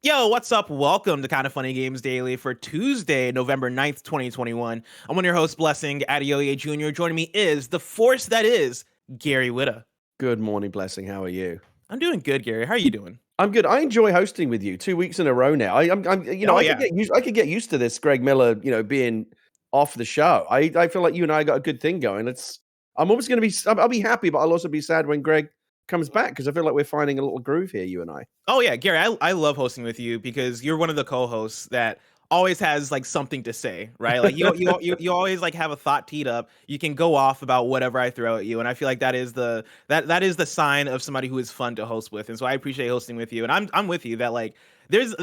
Yo, what's up? Welcome to Kind of Funny Games Daily for Tuesday, November 9th, 2021. I'm one of your hosts, Blessing Adeoye Jr. Joining me is the force that is Gary Whitta. Good morning, Blessing. How are you? I'm doing good, Gary. How are you doing? I'm good. I enjoy hosting with you 2 weeks in a row now. I could get used to this Greg Miller, being off the show. I feel like you and I got a good thing going. I'm always going to be, I'll be happy, but I'll also be sad when Greg comes back because I feel like we're finding a little groove here, you and I. Oh yeah, Gary, I love hosting with you because you're one of the co-hosts that always has like something to say, right? Like you always like have a thought teed up. You can go off about whatever I throw at you, and I feel like that is the sign of somebody who is fun to host with. And so I appreciate hosting with you, and I'm with you that like there's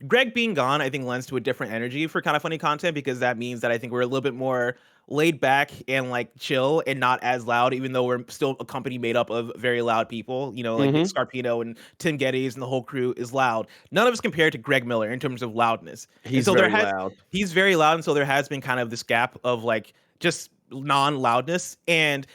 Greg being gone, I think lends to a different energy for Kind of Funny content because that means that I think we're a little bit more laid back and like chill and not as loud, even though we're still a company made up of very loud people, like Nick Scarpino and Tim Geddes and the whole crew is loud. None of us compared to Greg Miller in terms of loudness. He's very loud. He's very loud, and so there has been kind of this gap of like just non-loudness. And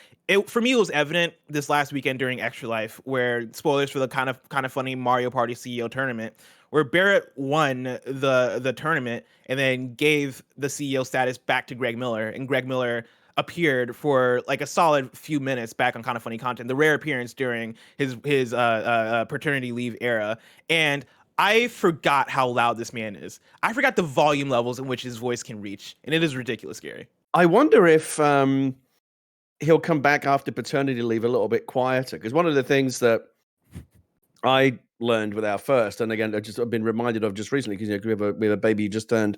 for me, it was evident this last weekend during Extra Life, where spoilers for the kind of funny Mario Party CEO tournament, where Barrett won the tournament and then gave the CEO status back to Greg Miller, and Greg Miller appeared for like a solid few minutes back on Kind of Funny content, the rare appearance during his paternity leave era. And I forgot how loud this man is. I forgot the volume levels in which his voice can reach, and it is ridiculous, Gary. I wonder if he'll come back after paternity leave a little bit quieter, because one of the things that I learned with our first, and again, I've been reminded of just recently, because we have a baby who just turned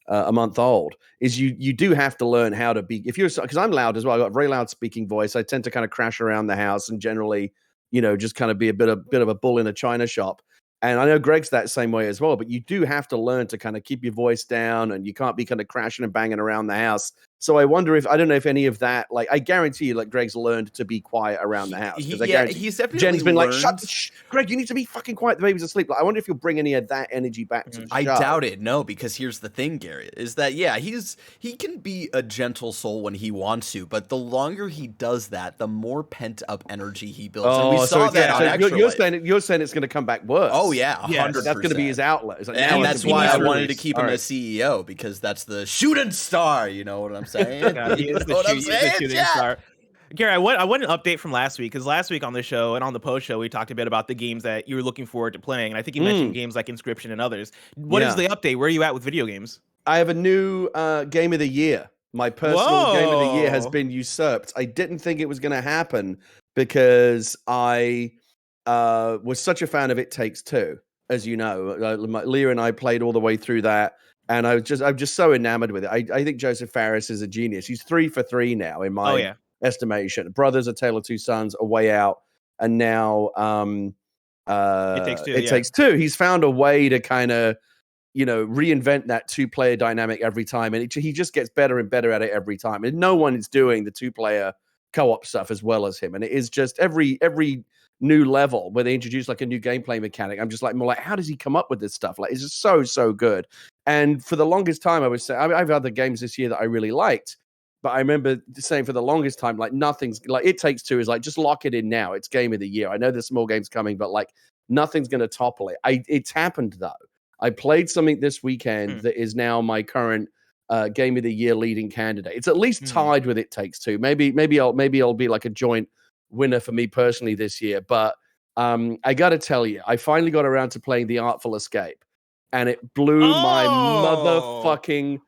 a month old, is you do have to learn how to be, because I'm loud as well. I've got a very loud speaking voice. I tend to kind of crash around the house and generally, just kind of be a bit of a bull in a china shop. And I know Greg's that same way as well, but you do have to learn to kind of keep your voice down, and you can't be kind of crashing and banging around the house. So I wonder I don't know if any of that, like, I guarantee you, like, Greg's learned to be quiet around the house. He's definitely Jen's been learned. like, shh, Greg, you need to be fucking quiet. The baby's asleep. Like, I wonder if you'll bring any of that energy back to the show. I doubt it. No, because here's the thing, Gary, is that, he can be a gentle soul when he wants to, but the longer he does that, the more pent up energy he builds. And we saw that on Extra Life. You're saying it's going to come back worse. Oh, yeah, 100%. That's going to be his outlet. Like, and that's why I wanted to keep him as CEO, because that's the shooting star. You know what I'm saying? He is the shooting star. Gary, I want an update from last week, because last week on the show and on the post show, we talked a bit about the games that you were looking forward to playing. And I think you mentioned games like Inscription and others. What is the update? Where are you at with video games? I have a new game of the year. My personal game of the year has been usurped. I didn't think it was going to happen because I was such a fan of It Takes Two, as you know. Leah and I played all the way through that. And I'm just so enamored with it. I think Joseph Fares is a genius. He's 3 for 3 now in my estimation. Brothers, A Tale of Two Sons, A Way Out, and now It Takes Two. He's found a way to kind of, reinvent that 2-player dynamic every time, and he just gets better and better at it every time. And no one is doing the 2-player co-op stuff as well as him. And it is just every new level where they introduce like a new gameplay mechanic, I'm just like more like, how does he come up with this stuff? Like, it's just so good. And for the longest time, I would say, I have other games this year that I really liked, but I remember saying for the longest time, like, nothing's like It Takes Two is like, just lock it in now. It's game of the year. I know there's small games coming, but like nothing's going to topple it. It's happened though. I played something this weekend that is now my current game of the year leading candidate. It's at least tied with It Takes Two. Maybe I'll be like a joint winner for me personally this year. But I got to tell you, I finally got around to playing The Artful Escape, and it blew my motherfucking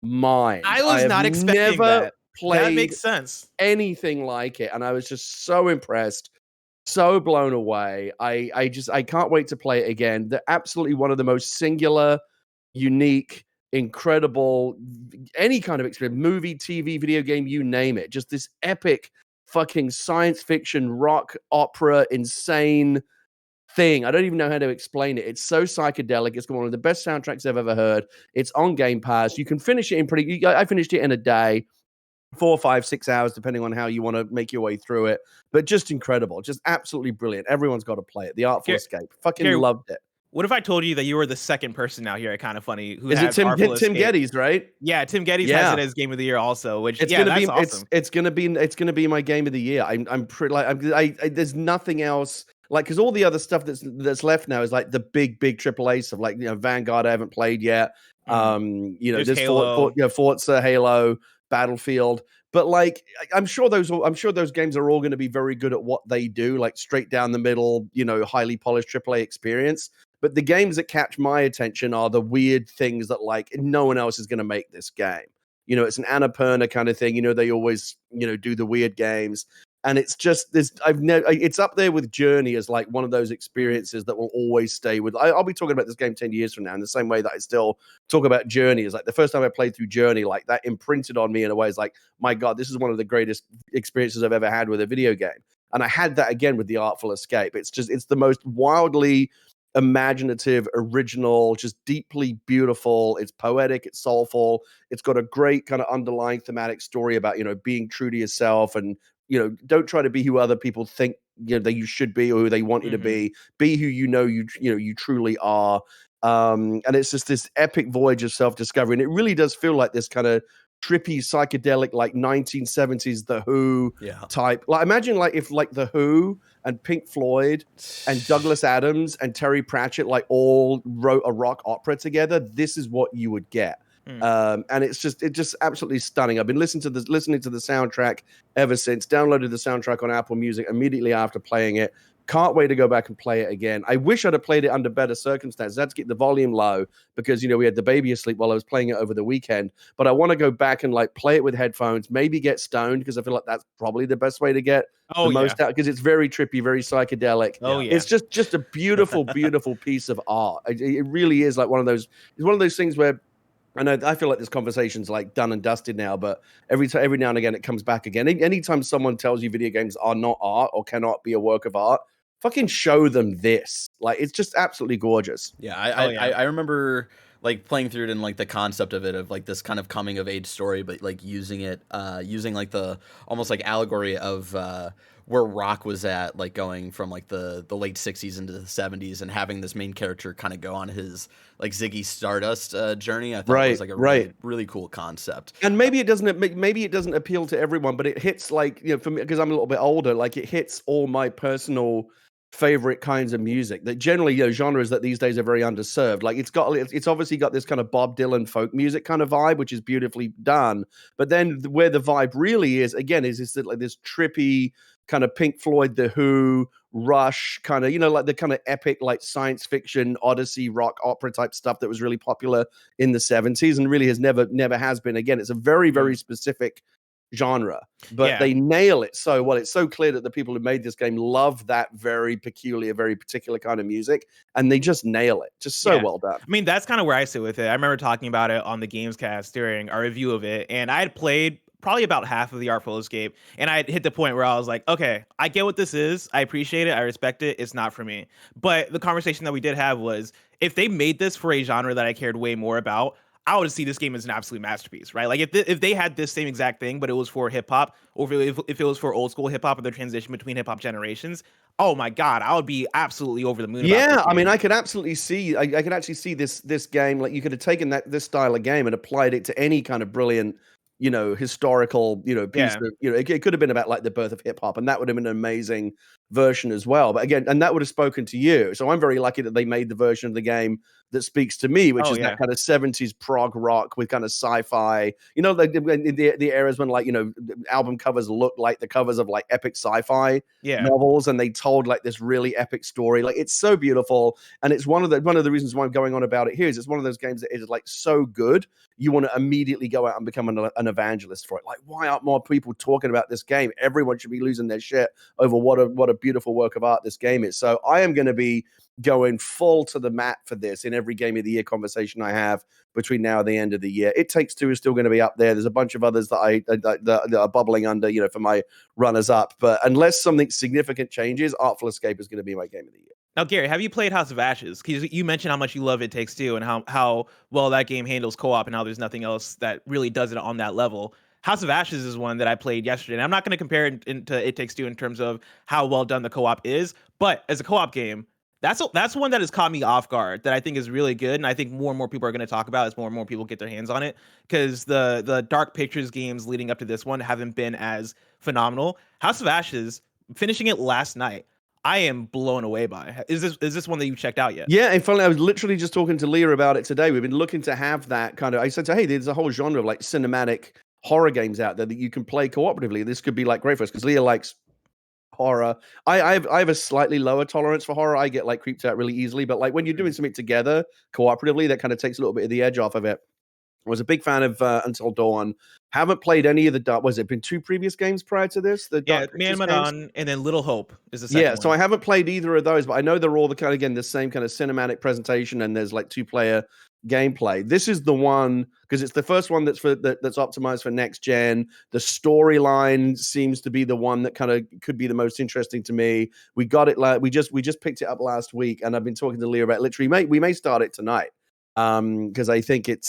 mind. I was not expecting that. That makes sense. Anything like it, and I was just so impressed, so blown away. I can't wait to play it again. They're absolutely one of the most singular, unique, incredible, any kind of experience, movie, TV, video game, you name it. Just this epic fucking science fiction, rock, opera, insane thing. I don't even know how to explain it. It's so psychedelic. It's one of the best soundtracks I've ever heard. It's on Game Pass. You can finish it I finished it in a day, 4, 5, 6 hours, depending on how you want to make your way through it. But just incredible. Just absolutely brilliant. Everyone's got to play it. The Artful Escape. Fucking loved it. What if I told you that you were the second person now here at Kind of Funny who is has it Tim Geddes, right? Yeah, Tim Geddes has it as Game of the Year also. Which that's awesome. It's gonna be my Game of the Year. I'm pretty like there's nothing else. like, because all the other stuff that's left now is like the big AAA stuff, like, you know, Vanguard I haven't played yet. You know, There's there's Halo. Forza, Halo, Battlefield. But like, I'm sure those games are all going to be very good at what they do, like straight down the middle, you know, highly polished AAA experience. But the games that catch my attention are the weird things that like no one else is going to make this game. You know, it's an Annapurna kind of thing. You know, they always, you know, do the weird games. And it's just this. It's up there with Journey as like one of those experiences that will always stay with. I'll be talking about this game 10 years from now in the same way that I still talk about Journey. Is like the first time I played through Journey, like that imprinted on me in a way. It's like, my God, this is one of the greatest experiences I've ever had with a video game. And I had that again with The Artful Escape. It's the most wildly imaginative, original, just deeply beautiful. It's poetic, it's soulful. It's got a great kind of underlying thematic story about, you know, being true to yourself and, you know, don't try to be who other people think, you know, that you should be or who they want you to be. Be who you know you truly are. And it's just this epic voyage of self-discovery. And it really does feel like this kind of trippy, psychedelic, like 1970s The Who type. Like, imagine like if like The Who and Pink Floyd and Douglas Adams and Terry Pratchett like all wrote a rock opera together. This is what you would get. And it's just absolutely stunning. I've been listening to the soundtrack ever since. Downloaded the soundtrack on Apple Music immediately after playing it. Can't wait to go back and play it again. I wish I'd have played it under better circumstances. I had to get the volume low because, you know, we had the baby asleep while I was playing it over the weekend. But I want to go back and like play it with headphones, maybe get stoned, because I feel like that's probably the best way to get the most out, because it's very trippy, very psychedelic. It's just a beautiful, beautiful piece of art. It really is like one of those things where I know I feel like this conversation's like done and dusted now, but every now and again it comes back again. Anytime someone tells you video games are not art or cannot be a work of art, fucking show them this. Like, it's just absolutely gorgeous. Yeah, I remember like playing through it and like the concept of it, of like this kind of coming of age story, but like using it, using like the almost like allegory of where rock was at, like going from like the late 60s into the 70s and having this main character kind of go on his like Ziggy Stardust journey. I thought it was like a really cool concept. And maybe it doesn't appeal to everyone, but it hits, like, you know, for me, because I'm a little bit older, like it hits all my personal favorite kinds of music that generally, you know, genres that these days are very underserved. Like it's obviously got this kind of Bob Dylan folk music kind of vibe, which is beautifully done. But then where the vibe really is, again, is this like this trippy kind of Pink Floyd, The Who, Rush kind of, you know, like the kind of epic like science fiction Odyssey rock opera type stuff that was really popular in the 70s and really has never has been. Again, it's a very, very specific genre, but they nail it so well. It's so clear that the people who made this game love that very peculiar, very particular kind of music, and they just nail it. Just so well done. I mean, that's kind of where I sit with it. I remember talking about it on the Gamescast during our review of it, and I had played probably about half of the Artful Escape, and I hit the point where I was like, okay, I get what this is. I appreciate it. I respect it. It's not for me. But the conversation that we did have was, if they made this for a genre that I cared way more about, I would see this game as an absolute masterpiece, right? Like if they had this same exact thing, but it was for hip hop, or if it was for old school hip hop and the transition between hip hop generations, oh my God, I would be absolutely over the moon. Yeah, I mean, I could absolutely see, I could actually see this game, like you could have taken this style of game and applied it to any kind of brilliant, you know, historical, you know, piece that, you know, it could have been about like the birth of hip hop, and that would have been an amazing version as well. But again, and that would have spoken to you. So I'm very lucky that they made the version of the game that speaks to me, which is that kind of 70s prog rock with kind of sci-fi, you know, the eras when, like, you know, album covers look like the covers of like epic sci-fi novels, and they told like this really epic story. Like, it's so beautiful, and it's one of the reasons why I'm going on about it here is it's one of those games that is like so good you want to immediately go out and become an evangelist for it. Like, why aren't more people talking about this game? Everyone should be losing their shit over what a beautiful work of art this game is. So I am going to be going full to the mat for this in every game of the year conversation I have between now and the end of the year. It Takes Two is still going to be up there. There's a bunch of others that are bubbling under, you know, for my runners up. But unless something significant changes, Artful Escape is going to be my game of the year. Now, Gary, have you played House of Ashes? Because you mentioned how much you love It Takes Two and how well that game handles co-op and how there's nothing else that really does it on that level. House of Ashes is one that I played yesterday, and I'm not going to compare it to It Takes Two in terms of how well done the co-op is, but as a co-op game, that's one that has caught me off guard that I think is really good, and I think more and more people are going to talk about as more and more people get their hands on it, because the Dark Pictures games leading up to this one haven't been as phenomenal. House of Ashes, finishing it last night, I am blown away by. Is this one that you checked out yet? Yeah, and finally, I was literally just talking to Leah about it today. We've been looking to have that kind of. I said to her, hey, there's a whole genre of like cinematic horror games out there that you can play cooperatively. This could be like great for us because Leah likes horror. I have a slightly lower tolerance for horror. I get like creeped out really easily, but like when you're doing something together cooperatively, that kind of takes a little bit of the edge off of it. I was a big fan of Until Dawn. Haven't played any of the dark. Was it been 2 previous games prior to this? The Yeah, Dark Man Pictures games? Madon, and then Little Hope is the second one. So I haven't played either of those, but I know they're all the kind of, again, the same kind of cinematic presentation, and there's like 2-player gameplay. This is the one because it's the first one that's that's optimized for next gen. The storyline seems to be the one that kind of could be the most interesting to me. We got it we just picked it up last week, and I've been talking to Leah about literally we may start it tonight. Because I think it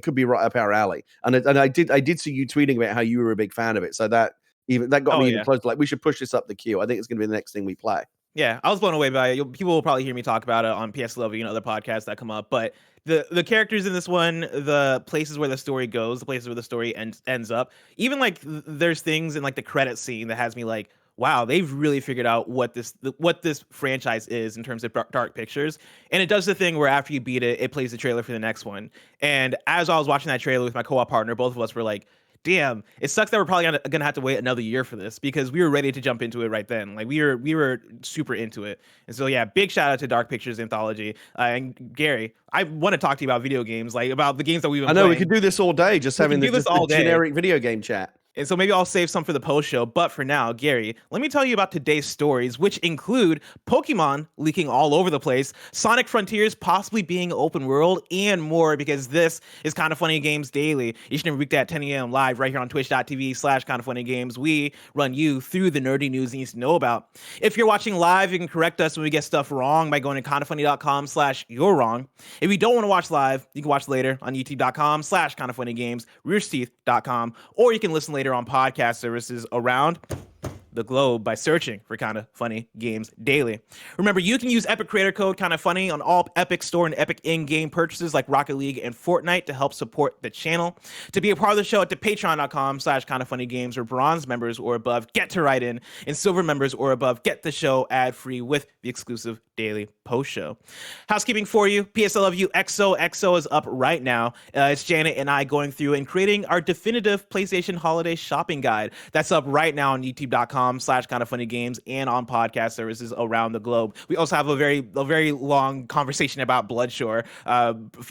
could be right up our alley, and I did see you tweeting about how you were a big fan of it, so that got me even closer. Like, we should push this up the queue. I think it's going to be the next thing we play. Yeah, I was blown away by it. People will probably hear me talk about it on PS Love and other podcasts that come up. But the characters in this one, the places where the story goes, the places where the story ends up, even like there's things in like the credit scene that has me like, wow, they've really figured out what this franchise is in terms of Dark Pictures. And it does the thing where after you beat it, it plays the trailer for the next one. And as I was watching that trailer with my co-op partner, both of us were like, damn, it sucks that we're probably gonna have to wait another year for this, because we were ready to jump into it right then. Like we were super into it. And so yeah, big shout out to Dark Pictures Anthology. And Gary, I want to talk to you about video games, like about the games that we've been playing. We could do this all day, just having the generic video game chat. And so maybe I'll save some for the post show. But for now, Gary, let me tell you about today's stories, which include Pokemon leaking all over the place, Sonic Frontiers possibly being open world, and more, because this is Kinda Funny Games Daily. Each and every weekday at 10 a.m. live right here on twitch.tv/KindaFunnyGames. We run you through the nerdy news you need to know about. If you're watching live, you can correct us when we get stuff wrong by going to kindafunny.com/you're wrong. If you don't want to watch live, you can watch later on youtube.com/KindaFunnyGames, roosterteeth.com, or you can listen later on podcast services around the globe by searching for Kinda Funny Games Daily. Remember, you can use Epic Creator Code Kinda Funny on all Epic Store and Epic in-game purchases like Rocket League and Fortnite to help support the channel. To be a part of the show, at patreon.com/KindaFunnyGames, where bronze members or above get to write in, and silver members or above get the show ad-free with the exclusive daily post show. Housekeeping for you, PS I Love You XOXO is up right now. It's Janet and I going through and creating our definitive PlayStation holiday shopping guide. That's up right now on youtube.com/KindaFunnyGames and on podcast services around the globe. We also have a very long conversation about Bloodshore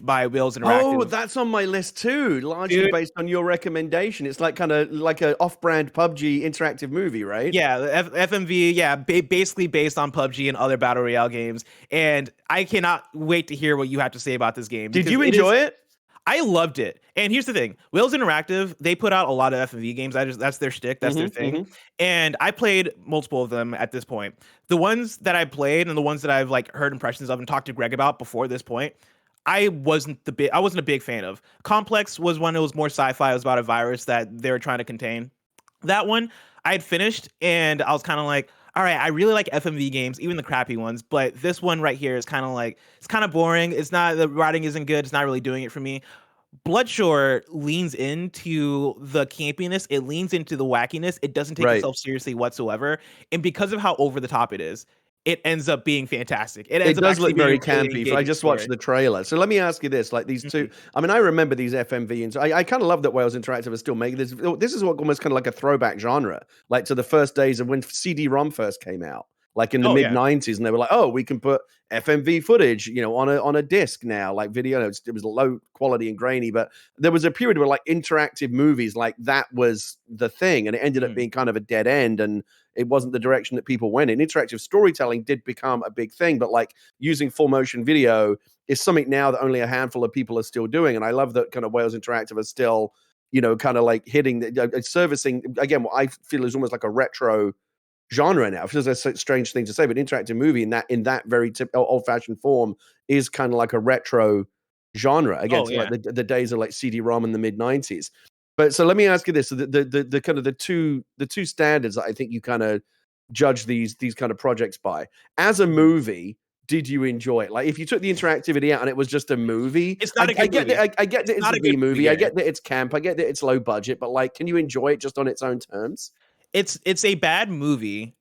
by Wheels Interactive. Oh, that's on my list too, largely based on your recommendation. It's like kind of like an off-brand PUBG interactive movie, right? Yeah, FMV, yeah, basically based on PUBG and other Battle Royale games. And I cannot wait to hear what you have to say about this game. Did you enjoy it? I loved it. And here's the thing. Wheels Interactive, they put out a lot of FMV games. That's their shtick. That's their thing. And I played multiple of them at this point. The ones that I played and the ones that I've like heard impressions of and talked to Greg about before this point, I wasn't a big fan of. Complex was one that was more sci-fi. It was about a virus that they were trying to contain. That one I had finished, and I was kind of like, all right, I really like FMV games, even the crappy ones, but this one right here is kind of like, it's kind of boring. The writing isn't good. It's not really doing it for me. Bloodshore leans into the campiness. It leans into the wackiness. It doesn't take itself seriously whatsoever. And because of how over the top it is, it ends up being fantastic. It does look very campy. I just watched the trailer. So let me ask you this, like these two, I mean, I remember these FMV, and I kind of love that Wales Interactive is still making this. This is what almost kind of like a throwback genre, like to the first days of when CD-ROM first came out, like in the mid-90s, and they were like, oh, we can put FMV footage, on a disc now, like video. It was low quality and grainy, but there was a period where like interactive movies, like that was the thing, and it ended up being kind of a dead end, and it wasn't the direction that people went in. Interactive storytelling did become a big thing, but like using full motion video is something now that only a handful of people are still doing. And I love that kind of Wales Interactive are still, kind of like hitting, servicing, again, what I feel is almost like a retro genre now. It feels like a strange thing to say, but interactive movie in that very old-fashioned form is kind of like a retro genre against like the days of like CD-ROM in the mid-90s. But so let me ask you this: so the kind of the two standards that I think you kind of judge these kind of projects by. As a movie, did you enjoy it? Like if you took the interactivity out and it was just a movie, it's not a good movie. I get that it's a B movie. I get that it's camp. I get that it's low budget. But like, can you enjoy it just on its own terms? It's a bad movie.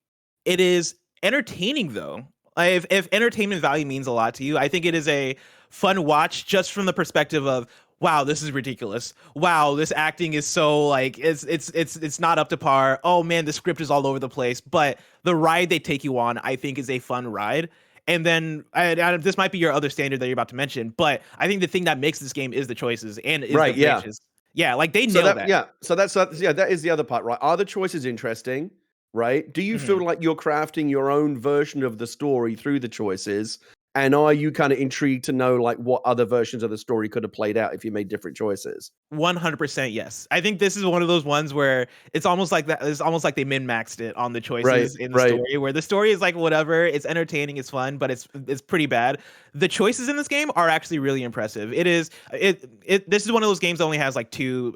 It is Entertaining though. If entertainment value means a lot to you, I think it is a fun watch just from the perspective of wow, this is ridiculous. Wow, this acting is so like it's not up to par. Oh man, the script is all over the place. But the ride they take you on, I think, is a fun ride. And then this might be your other standard that you're about to mention, but I think the thing that makes this game is the choices and is Right, the yeah. branches. Yeah, like they So nail that. yeah, so that's yeah, that is the other part, right? Are the choices interesting? Right? Do you feel like you're crafting your own version of the story through the choices? And are you kind of intrigued to know like what other versions of the story could have played out if you made different choices? 100% yes. I think this is one of those ones where it's almost like that. It's almost like they min-maxed it on the Right, choices in the right. story, where the story is like whatever. It's entertaining, it's fun, but it's pretty bad. The choices in this game are actually really impressive. This is one of those games that only has like two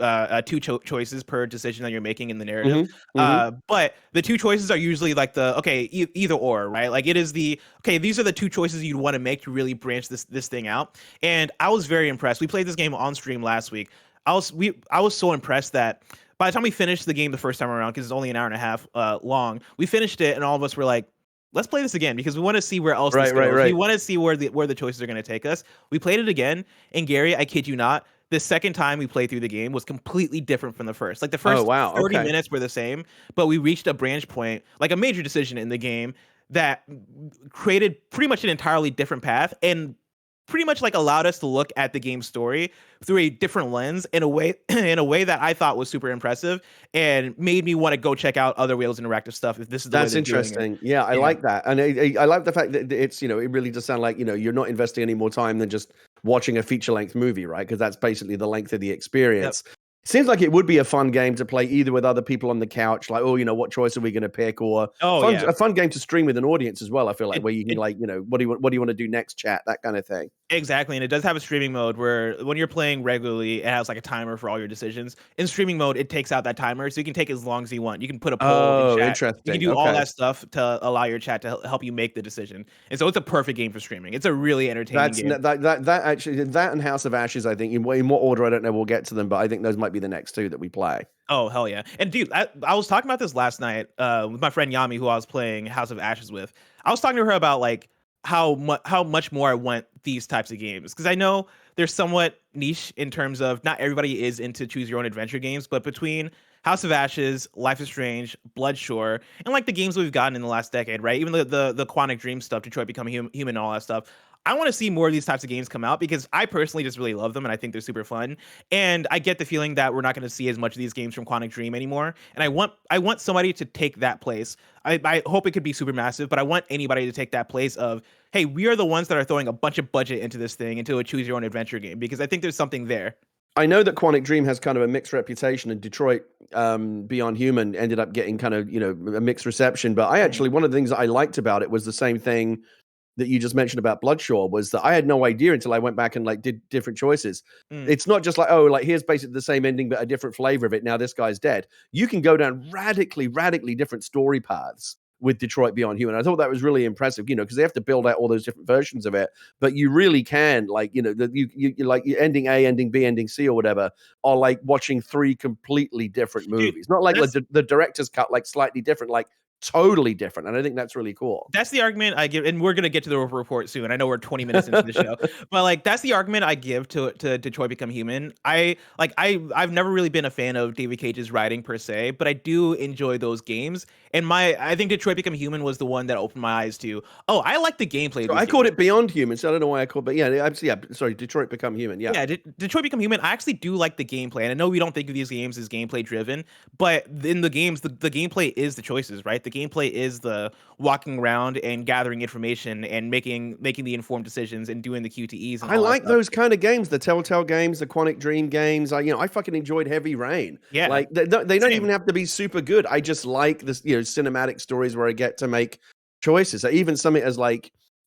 choices per decision that you're making in the narrative. But the two choices are usually like the either or, right? Like it is the okay. These are the two choices you'd want to make to really branch this thing out. And I was very impressed. We played this game on stream last week. I was so impressed that by the time we finished the game the first time around, because it's only an hour and a half long, we finished it and all of us were like, let's play this again because we want to see where else this goes. We want to see where the choices are going to take us. We played it again, and Gary, I kid you not, the second time we played through the game was completely different from the first. Like the first 30 minutes were the same, but we reached a branch point, like a major decision in the game that created pretty much an entirely different path and pretty much like allowed us to look at the game's story through a different lens in a way that I thought was super impressive and made me want to go check out other Wales Interactive stuff if this is the way they're interesting. doing it. Yeah, I like that. And I like the fact that it's, it really does sound like, you're not investing any more time than just watching a feature-length movie, right? Because that's basically the length of the experience. Yep. Seems like it would be a fun game to play either with other people on the couch, like, what choice are we going to pick? Or a fun game to stream with an audience as well, I feel like, where you can what do you want to do next, chat, that kind of thing. Exactly, and it does have a streaming mode where when you're playing regularly, it has like a timer for all your decisions. In streaming mode, it takes out that timer, so you can take as long as you want. You can put a poll in chat. Interesting. You can do all that stuff to allow your chat to help you make the decision. And so it's a perfect game for streaming. It's a really entertaining game. That actually, that and House of Ashes, I think, in what order, I don't know, we'll get to them, but I think those might be the next two that we play. Oh, hell yeah. And dude, I was talking about this last night with my friend Yami, who I was playing House of Ashes with. I was talking to her about like how much more I want these types of games, because I know they're somewhat niche in terms of not everybody is into choose your own adventure games, but between House of Ashes, Life is Strange, Bloodshore, and like the games we've gotten in the last decade, right? Even the Quantic Dream stuff, Detroit Become Human, and all that stuff. I want to see more of these types of games come out because I personally just really love them and I think they're super fun. And I get the feeling that we're not going to see as much of these games from Quantic Dream anymore. And I want somebody to take that place. I hope it could be super massive, but I want anybody to take that place of, hey, we are the ones that are throwing a bunch of budget into this thing, into a choose your own adventure game, because I think there's something there. I know that Quantic Dream has kind of a mixed reputation, and Detroit Beyond Human ended up getting kind of, a mixed reception. But I actually, one of the things that I liked about it was the same thing that you just mentioned about Bloodshore, was that I had no idea until I went back and like did different choices. It's not just like, here's basically the same ending, but a different flavor of it. Now this guy's dead. You can go down radically different story paths with Detroit Beyond Human. I thought that was really impressive, because they have to build out all those different versions of it, but you really can, like, you like ending A, ending B, ending C or whatever, are like watching three completely different movies. Dude, not like the director's cut, like slightly different, like totally different. And I think that's really cool. That's the argument I give, and we're going to get to the report soon. I know we're 20 minutes into the show, but like that's the argument I give to Detroit Become Human. I've never really been a fan of David Cage's writing per se, but I do enjoy those games. And I think Detroit Become Human was the one that opened my eyes to, I like the gameplay. So I called it Beyond Human, so I don't know why I called, but sorry, Detroit Become Human. Yeah, Detroit Become Human. I actually do like the gameplay, and I know we don't think of these games as gameplay driven, but in the games, the gameplay is the choices, right? The gameplay is the walking around and gathering information and making the informed decisions and doing the QTEs. And I like those kind of games, the Telltale games, the Quantic Dream games. I fucking enjoyed Heavy Rain. Yeah, like they don't even have to be super good. I just like this, cinematic stories where I get to make choices. So even something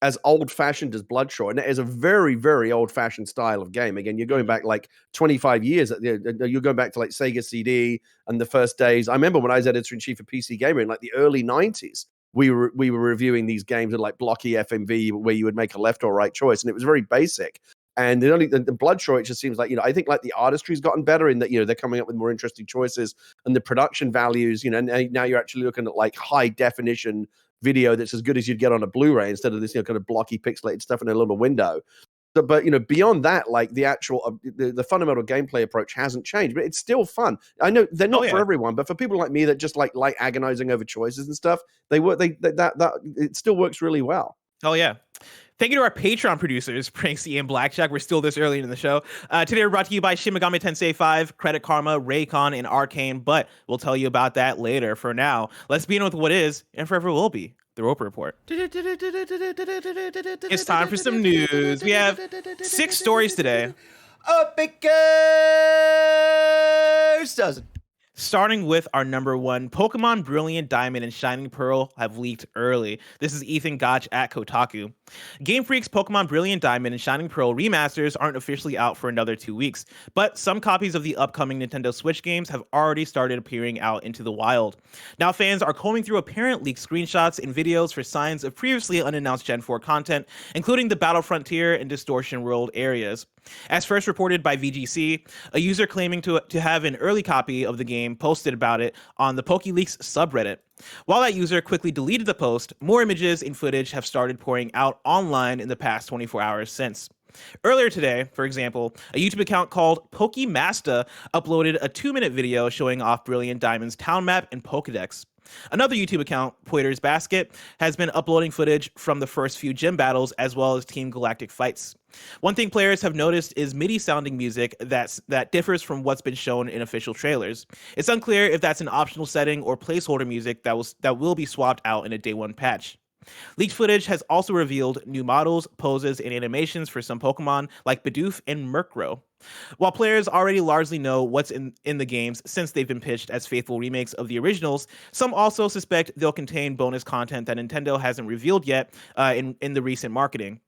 as old-fashioned as Bloodshore, and it is a very, very old-fashioned style of game. Again, you're going back like 25 years. You're going back to like Sega CD and the first days. I remember when I was editor-in-chief of PC Gamer in like the early 90s, we were reviewing these games in like blocky FMV where you would make a left or right choice, and it was very basic. And the Bloodshore, it just seems like, I think like the artistry's gotten better in that, they're coming up with more interesting choices, and the production values, and now you're actually looking at like high definition video that's as good as you'd get on a Blu-ray instead of this, kind of blocky pixelated stuff in a little window. But beyond that, like the actual the fundamental gameplay approach hasn't changed, but it's still fun. I know they're not for everyone, but for people like me that just like agonizing over choices and stuff, that it still works really well. Oh yeah. Thank you to our Patreon producers, Pranksy and Blackjack. We're still this early in the show. Today we're brought to you by Shin Megami Tensei 5, Credit Karma, Raycon, and Arcane, but we'll tell you about that later. For now, let's begin with what is, and forever will be, the Roper Report. It's time for some news. We have 6 stories today. A baker's dozen. Starting with our number 1, Pokemon Brilliant Diamond and Shining Pearl have leaked early. This is Ethan Gotch at Kotaku. Game Freak's Pokemon Brilliant Diamond and Shining Pearl remasters aren't officially out for another 2 weeks, but some copies of the upcoming Nintendo Switch games have already started appearing out into the wild. Now fans are combing through apparent leaked screenshots and videos for signs of previously unannounced Gen 4 content, including the Battle Frontier and Distortion World areas. As first reported by VGC, a user claiming to have an early copy of the game posted about it on the PokeLeaks subreddit. While that user quickly deleted the post, more images and footage have started pouring out online in the past 24 hours since. Earlier today, for example, a YouTube account called Pokemasta uploaded a 2-minute video showing off Brilliant Diamond's town map and Pokedex. Another YouTube account, Poiter's Basket, has been uploading footage from the first few gym battles as well as Team Galactic fights. One thing players have noticed is MIDI-sounding music that differs from what's been shown in official trailers. It's unclear if that's an optional setting or placeholder music that will be swapped out in a day 1 patch. Leaked footage has also revealed new models, poses, and animations for some Pokemon like Bidoof and Murkrow. While players already largely know what's in the games since they've been pitched as faithful remakes of the originals, some also suspect they'll contain bonus content that Nintendo hasn't revealed yet in the recent marketing.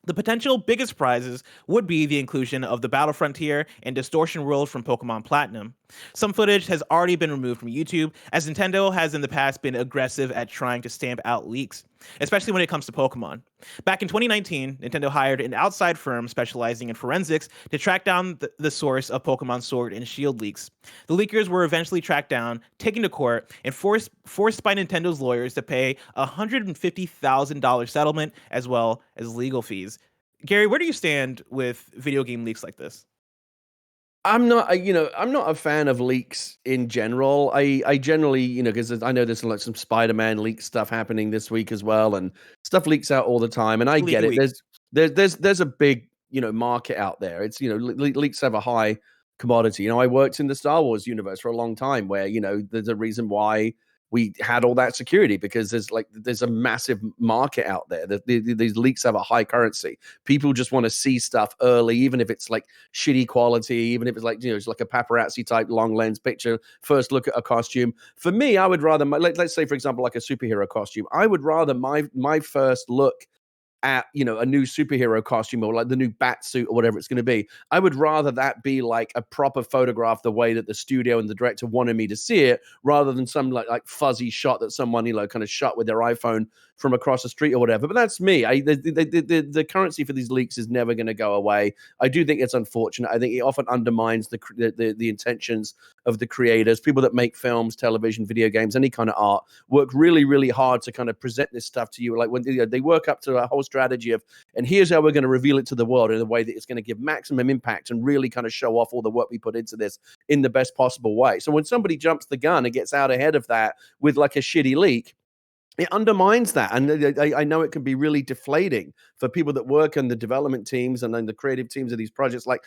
The potential biggest prizes would be the inclusion of the Battle Frontier and Distortion World from Pokemon Platinum. Some footage has already been removed from YouTube, as Nintendo has in the past been aggressive at trying to stamp out leaks, especially when it comes to Pokemon. Back in 2019, Nintendo hired an outside firm specializing in forensics to track down the source of Pokemon Sword and Shield leaks. The leakers were eventually tracked down, taken to court, and forced by Nintendo's lawyers to pay a $150,000 settlement as well as legal fees. Gary, where do you stand with video game leaks like this? I'm not a fan of leaks in general. I generally, because I know there's like some Spider-Man leak stuff happening this week as well, and stuff leaks out all the time. And I get it. There's a big, market out there. It's, leaks have a high commodity. I worked in the Star Wars universe for a long time where, there's a reason why we had all that security, because there's a massive market out there. These leaks have a high currency. People just want to see stuff early, even if it's like shitty quality, even if it's like, it's like a paparazzi type long lens picture, first look at a costume. For me, I would rather, let's say, for example, like a superhero costume, I would rather my first look at, a new superhero costume or like the new bat suit or whatever it's going to be, I would rather that be like a proper photograph the way that the studio and the director wanted me to see it, rather than some like fuzzy shot that someone, kind of shot with their iPhone from across the street or whatever. But that's me. The currency for these leaks is never going to go away. I do think it's unfortunate. I think it often undermines the intentions of the creators. People that make films, television, video games, any kind of art work really, really hard to kind of present this stuff to you. Like when they work up to a whole strategy of, and here's how we're going to reveal it to the world in a way that it's going to give maximum impact and really kind of show off all the work we put into this in the best possible way. So when somebody jumps the gun and gets out ahead of that with like a shitty leak, it undermines that. And I know it can be really deflating for people that work in the development teams and then the creative teams of these projects. Like,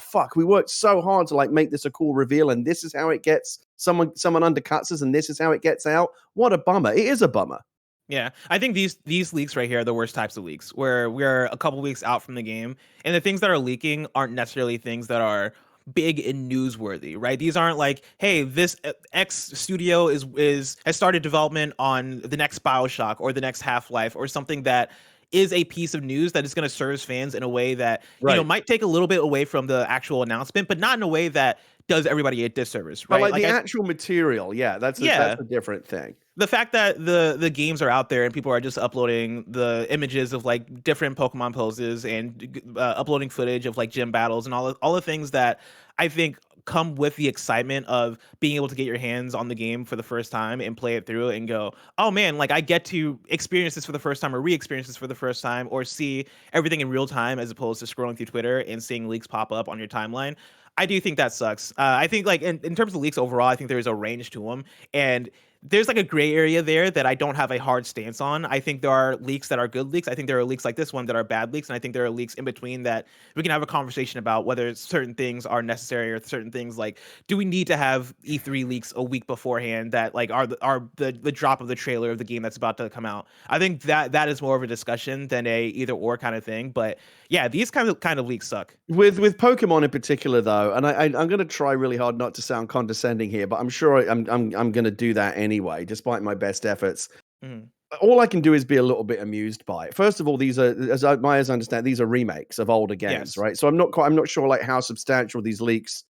fuck, we worked so hard to like make this a cool reveal, and this is how it gets, someone undercuts us, and this is how it gets out. What a bummer. It is a bummer. Yeah, I think these leaks right here are the worst types of leaks, where we're a couple weeks out from the game, and the things that are leaking aren't necessarily things that are big and newsworthy, right? These aren't like, hey, this X studio has started development on the next BioShock or the next Half-Life or something that is a piece of news that is going to serve fans in a way that might take a little bit away from the actual announcement, but not in a way that does everybody a disservice, But right? like the actual material, yeah, that's yeah, a different thing. the fact that the games are out there and people are just uploading the images of like different Pokemon poses and uploading footage of like gym battles and all the things that I think come with the excitement of being able to get your hands on the game for the first time and play it through and go, oh man, like I get to experience this for the first time or re-experience this for the first time or see everything in real time as opposed to scrolling through Twitter and seeing leaks pop up on your timeline. I do think that sucks. I think like in terms of leaks overall, I think there is a range to them, and there's like a gray area there that I don't have a hard stance on. I think there are leaks that are good leaks. I think there are leaks like this one that are bad leaks. And I think there are leaks in between that we can have a conversation about whether certain things are necessary or certain things like, do we need to have E3 leaks a week beforehand that like are the drop of the trailer of the game that's about to come out? I think that is more of a discussion than a either or kind of thing. But yeah, these kind of leaks suck. With Pokemon in particular, though, and I'm going to try really hard not to sound condescending here, but I'm sure I'm going to do that anyway, despite my best efforts. Mhm. All I can do is be a little bit amused by it. First of all, these are, as I understand, these are remakes of older games, Yes. right? So I'm not sure like how substantial these leaks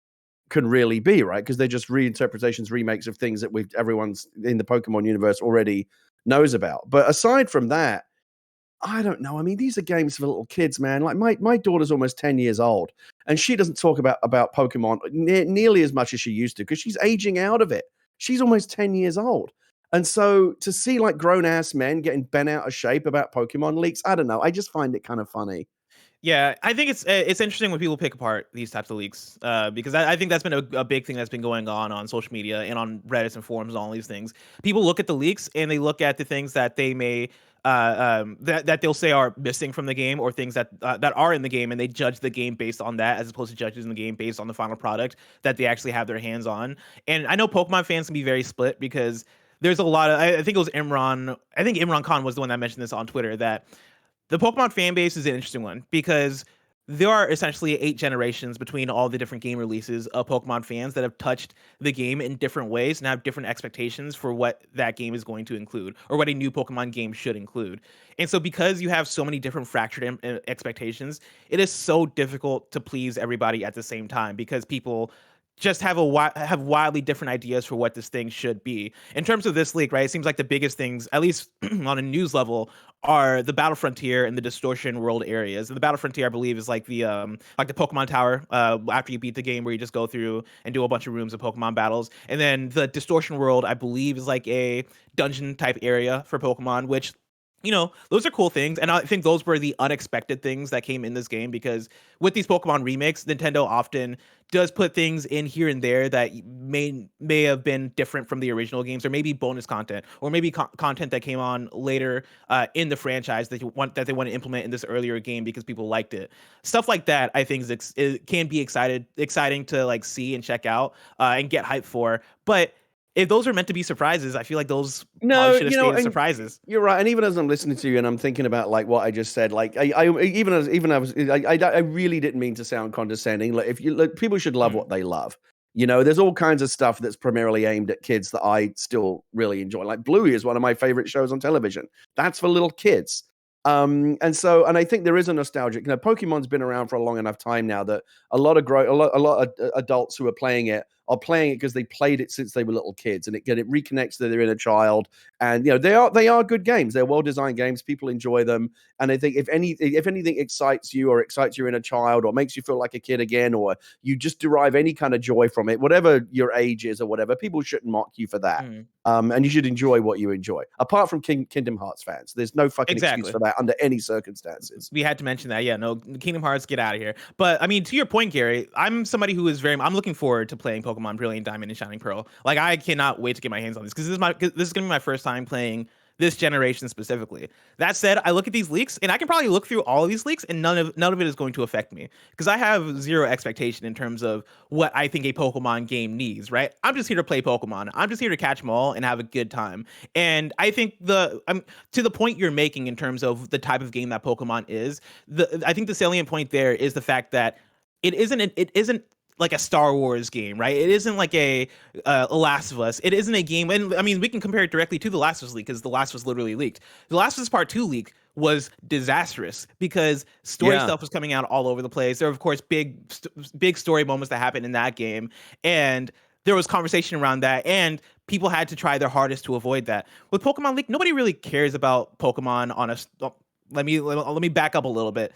can really be, right? Because they're just reinterpretations, remakes of things that everyone's in the Pokemon universe already knows about. But aside from that, I don't know. I mean, these are games for little kids, man. Like my daughter's almost 10 years old, and she doesn't talk about Pokemon nearly as much as she used to because she's aging out of it. She's almost 10 years old. And so to see like grown ass men getting bent out of shape about Pokemon leaks, I don't know. I just find it kind of funny. Yeah, I think it's interesting when people pick apart these types of leaks because I think that's been a big thing that's been going on social media and on Reddit and forums and all these things. People look at the leaks and they look at the things that they may that they'll say are missing from the game or things that that are in the game, and they judge the game based on that as opposed to judging the game based on the final product that they actually have their hands on. And I know Pokemon fans can be very split because there's a lot of I think it was Imran. I think Imran Khan was the one that mentioned this on Twitter that the Pokemon fan base is an interesting one because there are essentially 8 generations between all the different game releases of Pokemon fans that have touched the game in different ways and have different expectations for what that game is going to include or what a new Pokemon game should include. And so because you have so many different fractured expectations, it is so difficult to please everybody at the same time because people just have have wildly different ideas for what this thing should be. In terms of this leak, right? It seems like the biggest things, at least on a news level, are the Battle Frontier and the Distortion World areas. And the Battle Frontier, I believe, is like the Pokemon Tower after you beat the game, where you just go through and do a bunch of rooms of Pokemon battles. And then the Distortion World, I believe, is like a dungeon type area for Pokemon, which those are cool things. And I think those were the unexpected things that came in this game because with these Pokemon remakes, Nintendo often does put things in here and there that may have been different from the original games, or maybe bonus content, or maybe content that came on later in the franchise that they want to implement in this earlier game because people liked it. Stuff like that, I think, it can be exciting to like see and check out and get hyped for. But if those are meant to be surprises, I feel like those should have stayed as surprises. You're right. And even as I'm listening to you and I'm thinking about like what I just said, like I really didn't mean to sound condescending. Like people should love what they love. There's all kinds of stuff that's primarily aimed at kids that I still really enjoy. Like Bluey is one of my favorite shows on television. That's for little kids. And I think there is a nostalgic. Pokemon's been around for a long enough time now that a lot of adults who are playing it because they played it since they were little kids, and it reconnects to their inner child. And they are good games. They're well designed games. People enjoy them, and I think if anything excites you or excites your inner child or makes you feel like a kid again, or you just derive any kind of joy from it, whatever your age is or whatever, people shouldn't mock you for that. And you should enjoy what you enjoy. Apart from Kingdom Hearts fans, there's no fucking excuse for that under any circumstances. We had to mention that. Yeah, no, Kingdom Hearts, get out of here. But I mean, to your point, Gary, I'm somebody who is I'm looking forward to playing Pokemon Brilliant Diamond and Shining Pearl. Like, I cannot wait to get my hands on this because this is gonna be my first time playing this generation specifically. That said, I look at these leaks and I can probably look through all of these leaks and none of it is going to affect me because I have zero expectation in terms of what I think a Pokemon game needs, right? I'm just here to play Pokemon. I'm just here to catch them all and have a good time. And I think to the point you're making in terms of the type of game that Pokemon is, I think the salient point there is the fact that it isn't like a Star Wars game, right? It isn't like a Last of Us. It isn't a game, and I mean, we can compare it directly to The Last of Us leak because The Last of Us literally leaked. The Last of Us Part 2 leak was disastrous because story stuff was coming out all over the place. There were, of course, big story moments that happened in that game, and there was conversation around that, and people had to try their hardest to avoid that. With Pokemon League, nobody really cares about Pokemon on a. Let me back up a little bit.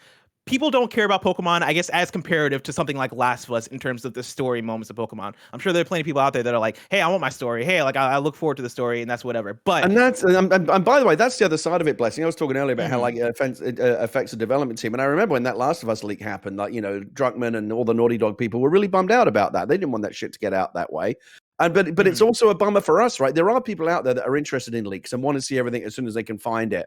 People don't care about Pokemon, I guess, as comparative to something like Last of Us in terms of the story moments of Pokemon. I'm sure there are plenty of people out there that are like, hey, I want my story. Hey, like I look forward to the story, and that's whatever. But and by the way, that's the other side of it, Blessing. I was talking earlier about how like it affects the development team, and I remember when that Last of Us leak happened, like Druckmann and all the Naughty Dog people were really bummed out about that. They didn't want that shit to get out that way. But it's also a bummer for us, right? There are people out there that are interested in leaks and want to see everything as soon as they can find it.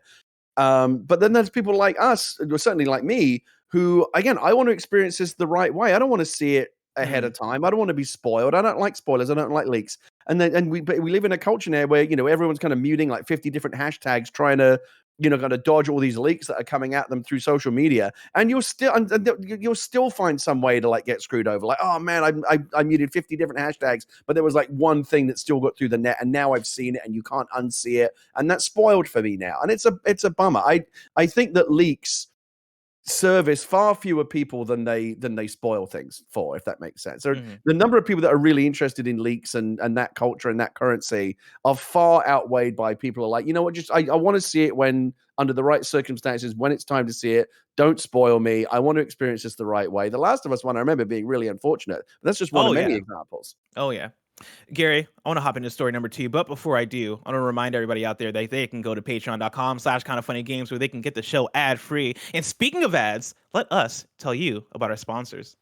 But then there's people like us, or certainly like me, who, again, I want to experience this the right way. I don't want to see it ahead of time. I don't want to be spoiled. I don't like spoilers. I don't like leaks. And we live in a culture now where, everyone's kind of muting like 50 different hashtags, trying to, kind of dodge all these leaks that are coming at them through social media. And you'll still find some way to like get screwed over. Like, oh man, I muted 50 different hashtags, but there was like one thing that still got through the net, and now I've seen it and you can't unsee it. And that's spoiled for me now. And it's a bummer. I think that leaks service far fewer people than they spoil things for, if that makes sense. The number of people that are really interested in leaks and that culture and that currency are far outweighed by people who are like, you know what, just I want to see it when under the right circumstances, when it's time to see it. Don't spoil me. I want to experience this the right way. The Last of Us one, I remember being really unfortunate. But that's just one of many examples. Oh yeah. Gary, I want to hop into story number 2, but before I do, I want to remind everybody out there that they can go to patreon.com/kindoffunnygames where they can get the show ad-free. And speaking of ads, let us tell you about our sponsors.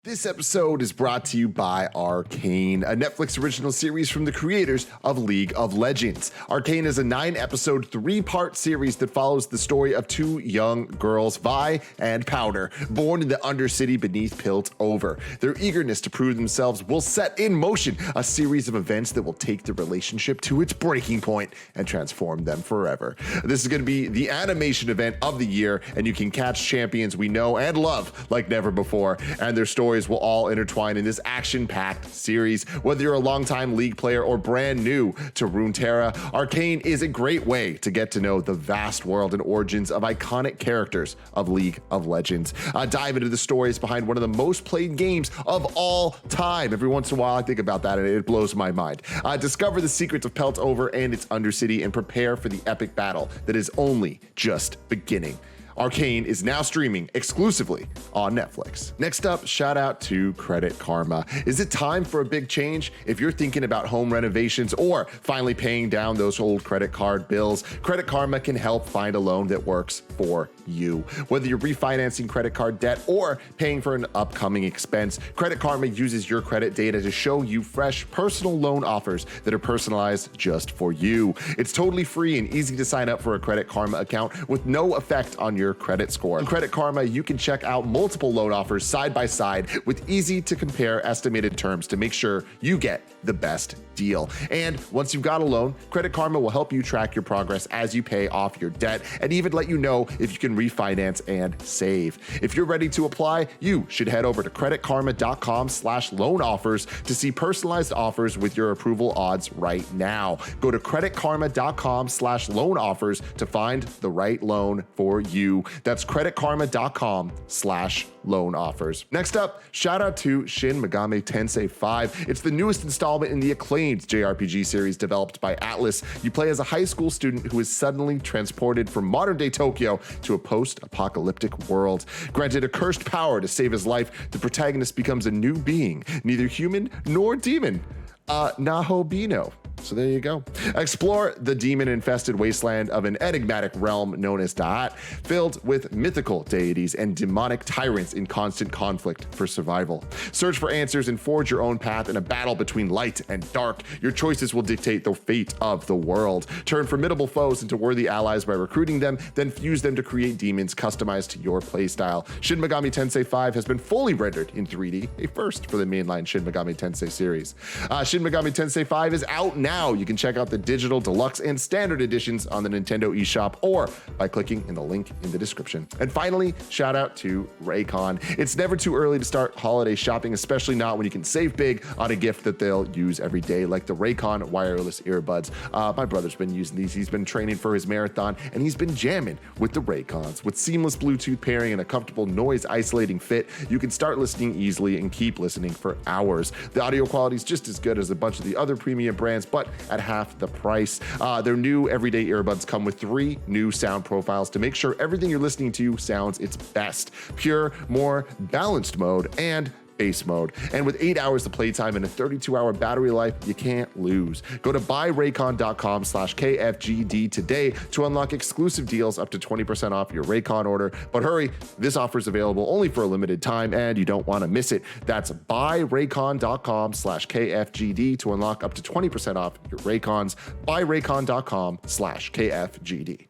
This episode is brought to you by Arcane, a Netflix original series from the creators of League of Legends. Arcane is a 9-episode, 3-part series that follows the story of 2 young girls, Vi and Powder, born in the Undercity beneath Piltover. Their eagerness to prove themselves will set in motion a series of events that will take the relationship to its breaking point and transform them forever. This is going to be the animation event of the year, and you can catch champions we know and love like never before, and their stories will all intertwine in this action-packed series. Whether you're a longtime League player or brand new to Runeterra, Arcane is a great way to get to know the vast world and origins of iconic characters of League of Legends. Dive into the stories behind one of the most played games of all time. Every once in a while I think about that and it blows my mind. Discover the secrets of Piltover and its Undercity and prepare for the epic battle that is only just beginning. Arcane is now streaming exclusively on Netflix. Next up, shout out to Credit Karma. Is it time for a big change? If you're thinking about home renovations or finally paying down those old credit card bills, Credit Karma can help find a loan that works for you. Whether you're refinancing credit card debt or paying for an upcoming expense, Credit Karma uses your credit data to show you fresh personal loan offers that are personalized just for you. It's totally free and easy to sign up for a Credit Karma account with no effect on your credit score. On Credit Karma, you can check out multiple loan offers side by side with easy to compare estimated terms to make sure you get the best deal. And once you've got a loan, Credit Karma will help you track your progress as you pay off your debt and even let you know if you can refinance and save. If you're ready to apply, you should head over to creditkarma.com/loan offers to see personalized offers with your approval odds right now. Go to creditkarma.com/loan offers to find the right loan for you. That's creditkarma.com/loan offers. Next up, shout out to Shin Megami Tensei 5. It's the newest installment in the acclaimed JRPG series developed by Atlas. You play as a high school student who is suddenly transported from modern-day Tokyo to a post-apocalyptic world. Granted a cursed power to save his life, the protagonist becomes a new being, neither human nor demon. Nahobino. So there you go. Explore the demon-infested wasteland of an enigmatic realm known as Da'at, filled with mythical deities and demonic tyrants in constant conflict for survival. Search for answers and forge your own path in a battle between light and dark. Your choices will dictate the fate of the world. Turn formidable foes into worthy allies by recruiting them, then fuse them to create demons customized to your playstyle. Shin Megami Tensei 5 has been fully rendered in 3D, a first for the mainline Shin Megami Tensei series. Shin Megami Tensei 5 is out now now. You can check out the digital, deluxe, and standard editions on the Nintendo eShop or by clicking in the link in the description. And finally, shout out to Raycon. It's never too early to start holiday shopping, especially not when you can save big on a gift that they'll use every day, like the Raycon wireless earbuds. My brother's been using these. He's been training for his marathon, and he's been jamming with the Raycons. With seamless Bluetooth pairing and a comfortable noise isolating fit, you can start listening easily and keep listening for hours. The audio quality is just as good as a bunch of the other premium brands, but at half the price. Their new everyday earbuds come with 3 new sound profiles to make sure everything you're listening to sounds its best. Pure, more balanced mode, and bass mode. And with 8 hours of playtime and a 32-hour battery life, you can't lose. Go to buyraycon.com/KFGD today to unlock exclusive deals up to 20% off your Raycon order. But hurry, this offer is available only for a limited time and you don't want to miss it. That's buyraycon.com/KFGD to unlock up to 20% off your Raycons. Buyraycon.com/KFGD.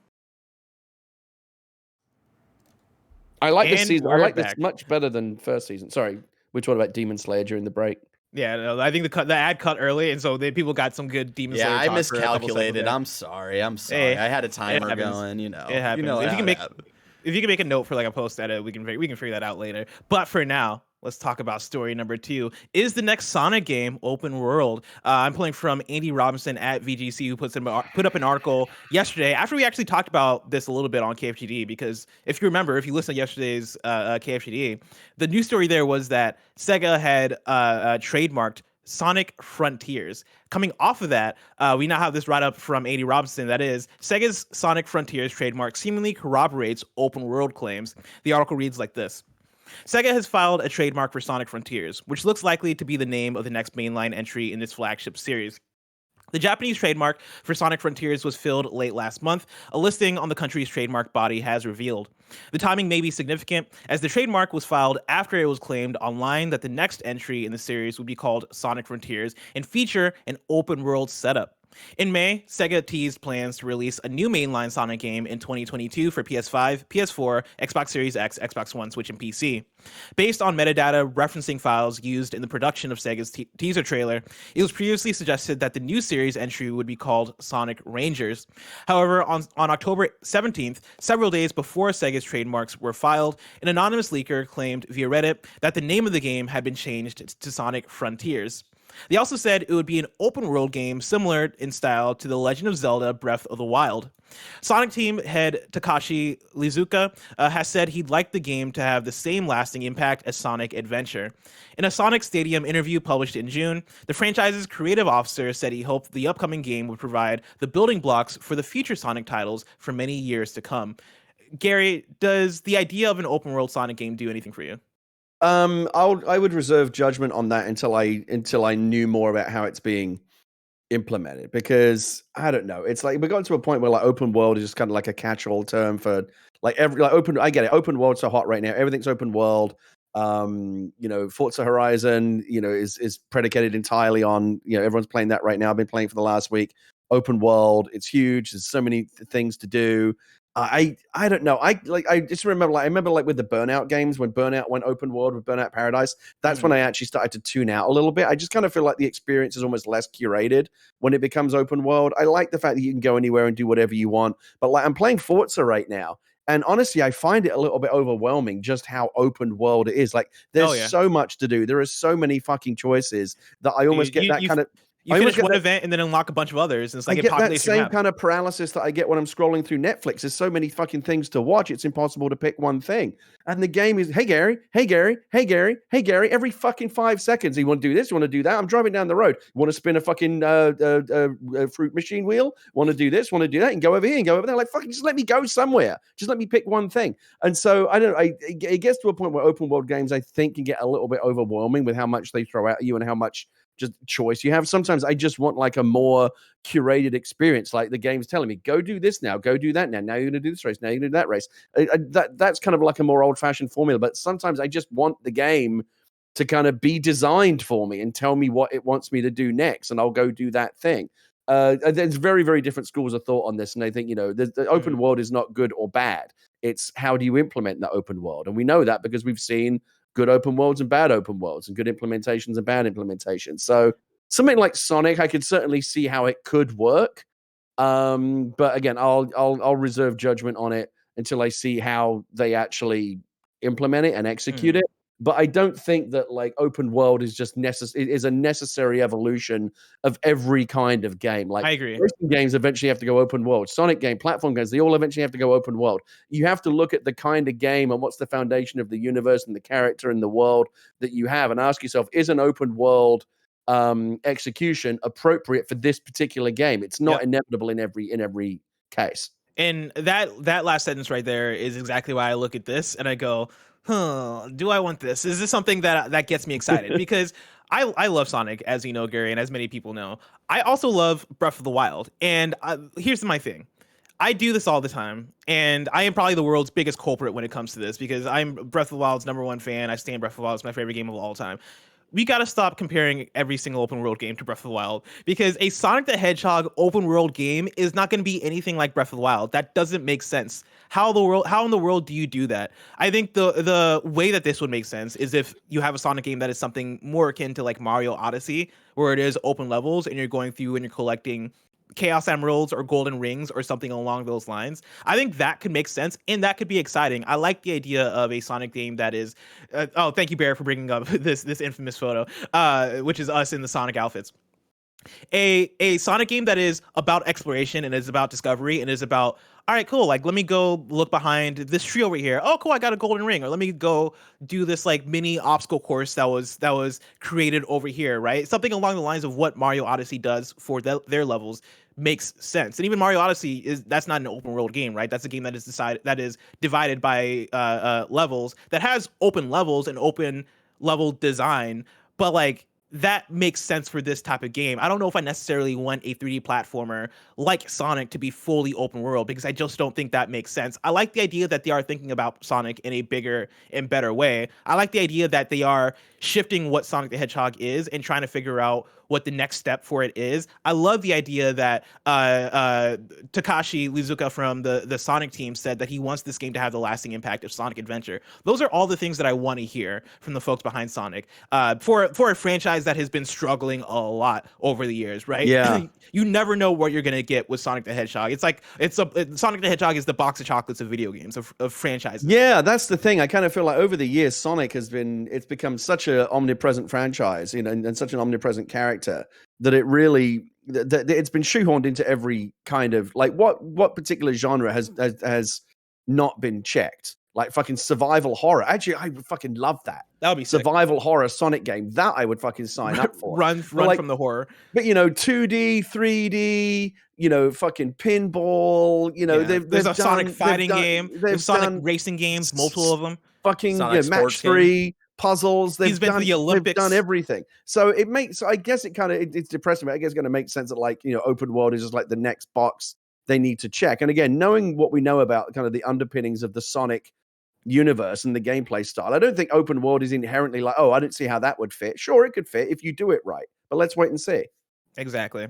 I like this season. I like this much better than first season. Sorry. We talked about Demon Slayer during the break. Yeah, no, I think the ad cut early, and so people got some good Demon Slayer. Yeah, I miscalculated. I'm sorry. Hey, I had a timer going. It happens. If you can make a note for like a post edit, we can figure that out later. But for now, let's talk about story number 2. Is the next Sonic game open world? I'm pulling from Andy Robinson at VGC, who put up an article yesterday after we actually talked about this a little bit on KFGD. Because if you remember, if you listen to yesterday's KFGD, the news story there was that Sega had trademarked Sonic Frontiers. Coming off of that, we now have this write-up from Andy Robinson. That is, Sega's Sonic Frontiers trademark seemingly corroborates open world claims. The article reads like this. Sega has filed a trademark for Sonic Frontiers, which looks likely to be the name of the next mainline entry in its flagship series. The Japanese trademark for Sonic Frontiers was filled late last month, a listing on the country's trademark body has revealed. The timing may be significant, as the trademark was filed after it was claimed online that the next entry in the series would be called Sonic Frontiers and feature an open-world setup. In May, Sega teased plans to release a new mainline Sonic game in 2022 for PS5, PS4, Xbox Series X, Xbox One, Switch, and PC. Based on metadata referencing files used in the production of Sega's teaser trailer, it was previously suggested that the new series entry would be called Sonic Rangers. However, on October 17th, several days before Sega's trademarks were filed, an anonymous leaker claimed via Reddit that the name of the game had been changed to Sonic Frontiers. They also said it would be an open-world game similar in style to The Legend of Zelda Breath of the Wild. Sonic team head Takashi Lizuka has said he'd like the game to have the same lasting impact as Sonic Adventure. In a Sonic Stadium interview published in June, the franchise's creative officer said he hoped the upcoming game would provide the building blocks for the future Sonic titles for many years to come. Gary, does the idea of an open-world Sonic game do anything for you? I would reserve judgment on that until I knew more about how it's being implemented, because I don't know. It's like we got to a point where like open world is just kind of like a catch-all term for like open. I get it. Open world's so hot right now. Everything's open world. Forza Horizon, is predicated entirely on, everyone's playing that right now. I've been playing for the last week. Open world, it's huge. There's so many things to do. I don't know. I just remember with the Burnout games, when Burnout went open world with Burnout Paradise, that's when I actually started to tune out a little bit. I just kind of feel like the experience is almost less curated when it becomes open world. I like the fact that you can go anywhere and do whatever you want, but like I'm playing Forza right now, and honestly, I find it a little bit overwhelming just how open world it is. Like there's so much to do. There are so many fucking choices that I almost get that kind of. You finish one event and then unlock a bunch of others. And it's like I get that same kind of paralysis that I get when I'm scrolling through Netflix. There's so many fucking things to watch. It's impossible to pick one thing. And the game is, hey, Gary, hey, Gary, hey, Gary, hey, Gary. Every fucking 5 seconds, you want to do this, you want to do that. I'm driving down the road. You want to spin a fucking fruit machine wheel? Want to do this, want to do that, and go over here and go over there. Like, fucking just let me go somewhere. Just let me pick one thing. And so, I don't know, it gets to a point where open world games, I think, can get a little bit overwhelming with how much they throw at you and how much just choice you have. Sometimes I just want like a more curated experience. Like the game's telling me, go do this now, go do that now. Now you're going to do this race. Now you're going to do that race. That's kind of like a more old-fashioned formula. But sometimes I just want the game to kind of be designed for me and tell me what it wants me to do next, and I'll go do that thing. There's very, very different schools of thought on this, and I think the open world is not good or bad. It's how do you implement that open world, and we know that because we've seen good open worlds and bad open worlds, and good implementations and bad implementations. So something like Sonic, I could certainly see how it could work. But again, I'll reserve judgment on it until I see how they actually implement it and execute it. But I don't think that like open world is just is a necessary evolution of every kind of game. Like I agree. racing games eventually have to go open world. Sonic game, platform games, they all eventually have to go open world. You have to look at the kind of game and what's the foundation of the universe and the character and the world that you have, and ask yourself, is an open world execution appropriate for this particular game? It's not inevitable in every case. And that last sentence right there is exactly why I look at this and I go, do I want this? Is this something that gets me excited? Because I love Sonic, as you know, Gary, and as many people know. I also love Breath of the Wild. And here's my thing. I do this all the time, and I am probably the world's biggest culprit when it comes to this, because I'm Breath of the Wild's #1 fan. I stand Breath of the Wild. It's my favorite game of all time. We got to stop comparing every single open world game to Breath of the Wild, because a Sonic the Hedgehog open world game is not going to be anything like Breath of the Wild. That doesn't make sense. How in the world do you do that? I think the way that this would make sense is if you have a Sonic game that is something more akin to like Mario Odyssey, where it is open levels and you're going through and you're collecting Chaos Emeralds or Golden Rings or something along those lines. I think that could make sense and that could be exciting. I like the idea of a Sonic game that is thank you, Bear, for bringing up this infamous photo, which is us in the Sonic outfits. A Sonic game that is about exploration and is about discovery and is about, all right, cool, like let me go look behind this tree over here. Oh, cool, I got a golden ring. Or let me go do this like mini obstacle course that was created over here, right? Something along the lines of what Mario Odyssey does for their levels makes sense. And even Mario Odyssey that's not an open world game, right? That's a game that is divided by levels, that has open levels and open level design, but like that makes sense for this type of game. I don't know if I necessarily want a 3D platformer like Sonic to be fully open world, because I just don't think that makes sense. I like the idea that they are thinking about Sonic in a bigger and better way. I like the idea that they are shifting what Sonic the Hedgehog is and trying to figure out what the next step for it is. I love the idea that Takashi Iizuka from the Sonic team said that he wants this game to have the lasting impact of Sonic Adventure. Those are all the things that I want to hear from the folks behind Sonic for a franchise that has been struggling a lot over the years, right? Yeah. You never know what you're gonna get with Sonic the Hedgehog. It's like Sonic the Hedgehog is the box of chocolates of video games, of franchises. Yeah, that's the thing. I kind of feel like over the years, Sonic it's become such an omnipresent franchise, and such an omnipresent character that it really it's been shoehorned into every kind of like what particular genre has not been checked. Like fucking survival horror. Actually, I would fucking love that. That would be sick. Survival horror Sonic game. That I would fucking sign up for. Run from the horror. But 2D, 3D, fucking pinball. There's a Sonic fighting game. There's Sonic racing games, multiple of them. Fucking match 3 puzzles. He's been to the Olympics. They've done everything. So it makes. So I guess it's depressing. But I guess it's going to make sense that open world is just like the next box they need to check. And again, knowing what we know about kind of the underpinnings of the Sonic universe and the gameplay style, I don't think open world is inherently like, oh, I don't see how that would fit. Sure, it could fit if you do it right, but let's wait and see. Exactly.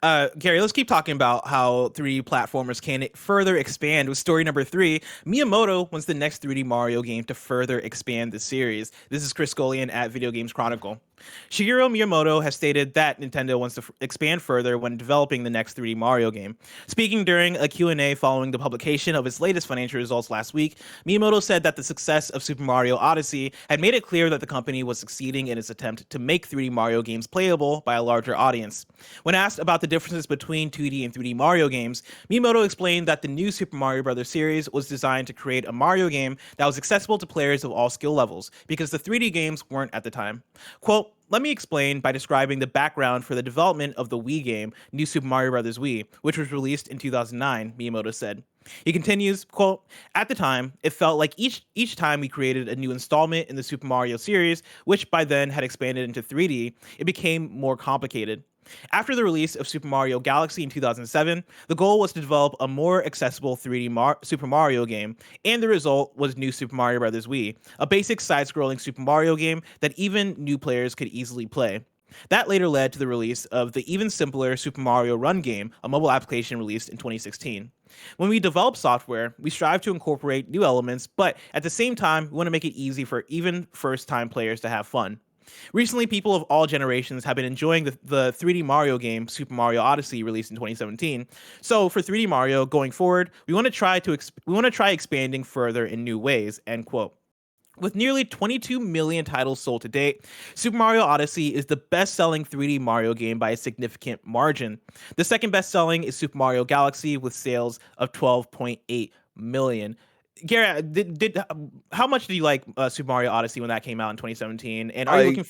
Gary, let's keep talking about how 3D platformers can further expand with story number 3. Miyamoto wants the next 3D Mario game to further expand the series. This is Chris Golian at Video Games Chronicle. Shigeru Miyamoto has stated that Nintendo wants to expand further when developing the next 3D Mario game. Speaking during a Q&A following the publication of its latest financial results last week, Miyamoto said that the success of Super Mario Odyssey had made it clear that the company was succeeding in its attempt to make 3D Mario games playable by a larger audience. When asked about the differences between 2D and 3D Mario games, Miyamoto explained that the new Super Mario Bros. Series was designed to create a Mario game that was accessible to players of all skill levels, because the 3D games weren't at the time. Quote, "Let me explain by describing the background for the development of the Wii game, New Super Mario Bros. Wii, which was released in 2009, Miyamoto said. He continues, quote, "At the time, it felt like each time we created a new installment in the Super Mario series, which by then had expanded into 3D, it became more complicated. After the release of Super Mario Galaxy in 2007, the goal was to develop a more accessible 3D Super Mario game, and the result was New Super Mario Bros. Wii, a basic side-scrolling Super Mario game that even new players could easily play. That later led to the release of the even simpler Super Mario Run game, a mobile application released in 2016. When we develop software, we strive to incorporate new elements, but at the same time, we want to make it easy for even first-time players to have fun. Recently, people of all generations have been enjoying the 3D Mario game, Super Mario Odyssey, released in 2017. So for 3D Mario going forward, we want to try expanding further in new ways, end quote. With nearly 22 million titles sold to date, Super Mario Odyssey is the best-selling 3D Mario game by a significant margin. The second best-selling is Super Mario Galaxy with sales of 12.8 million. Gary, how much did you like Super Mario Odyssey when that came out in 2017? And are you looking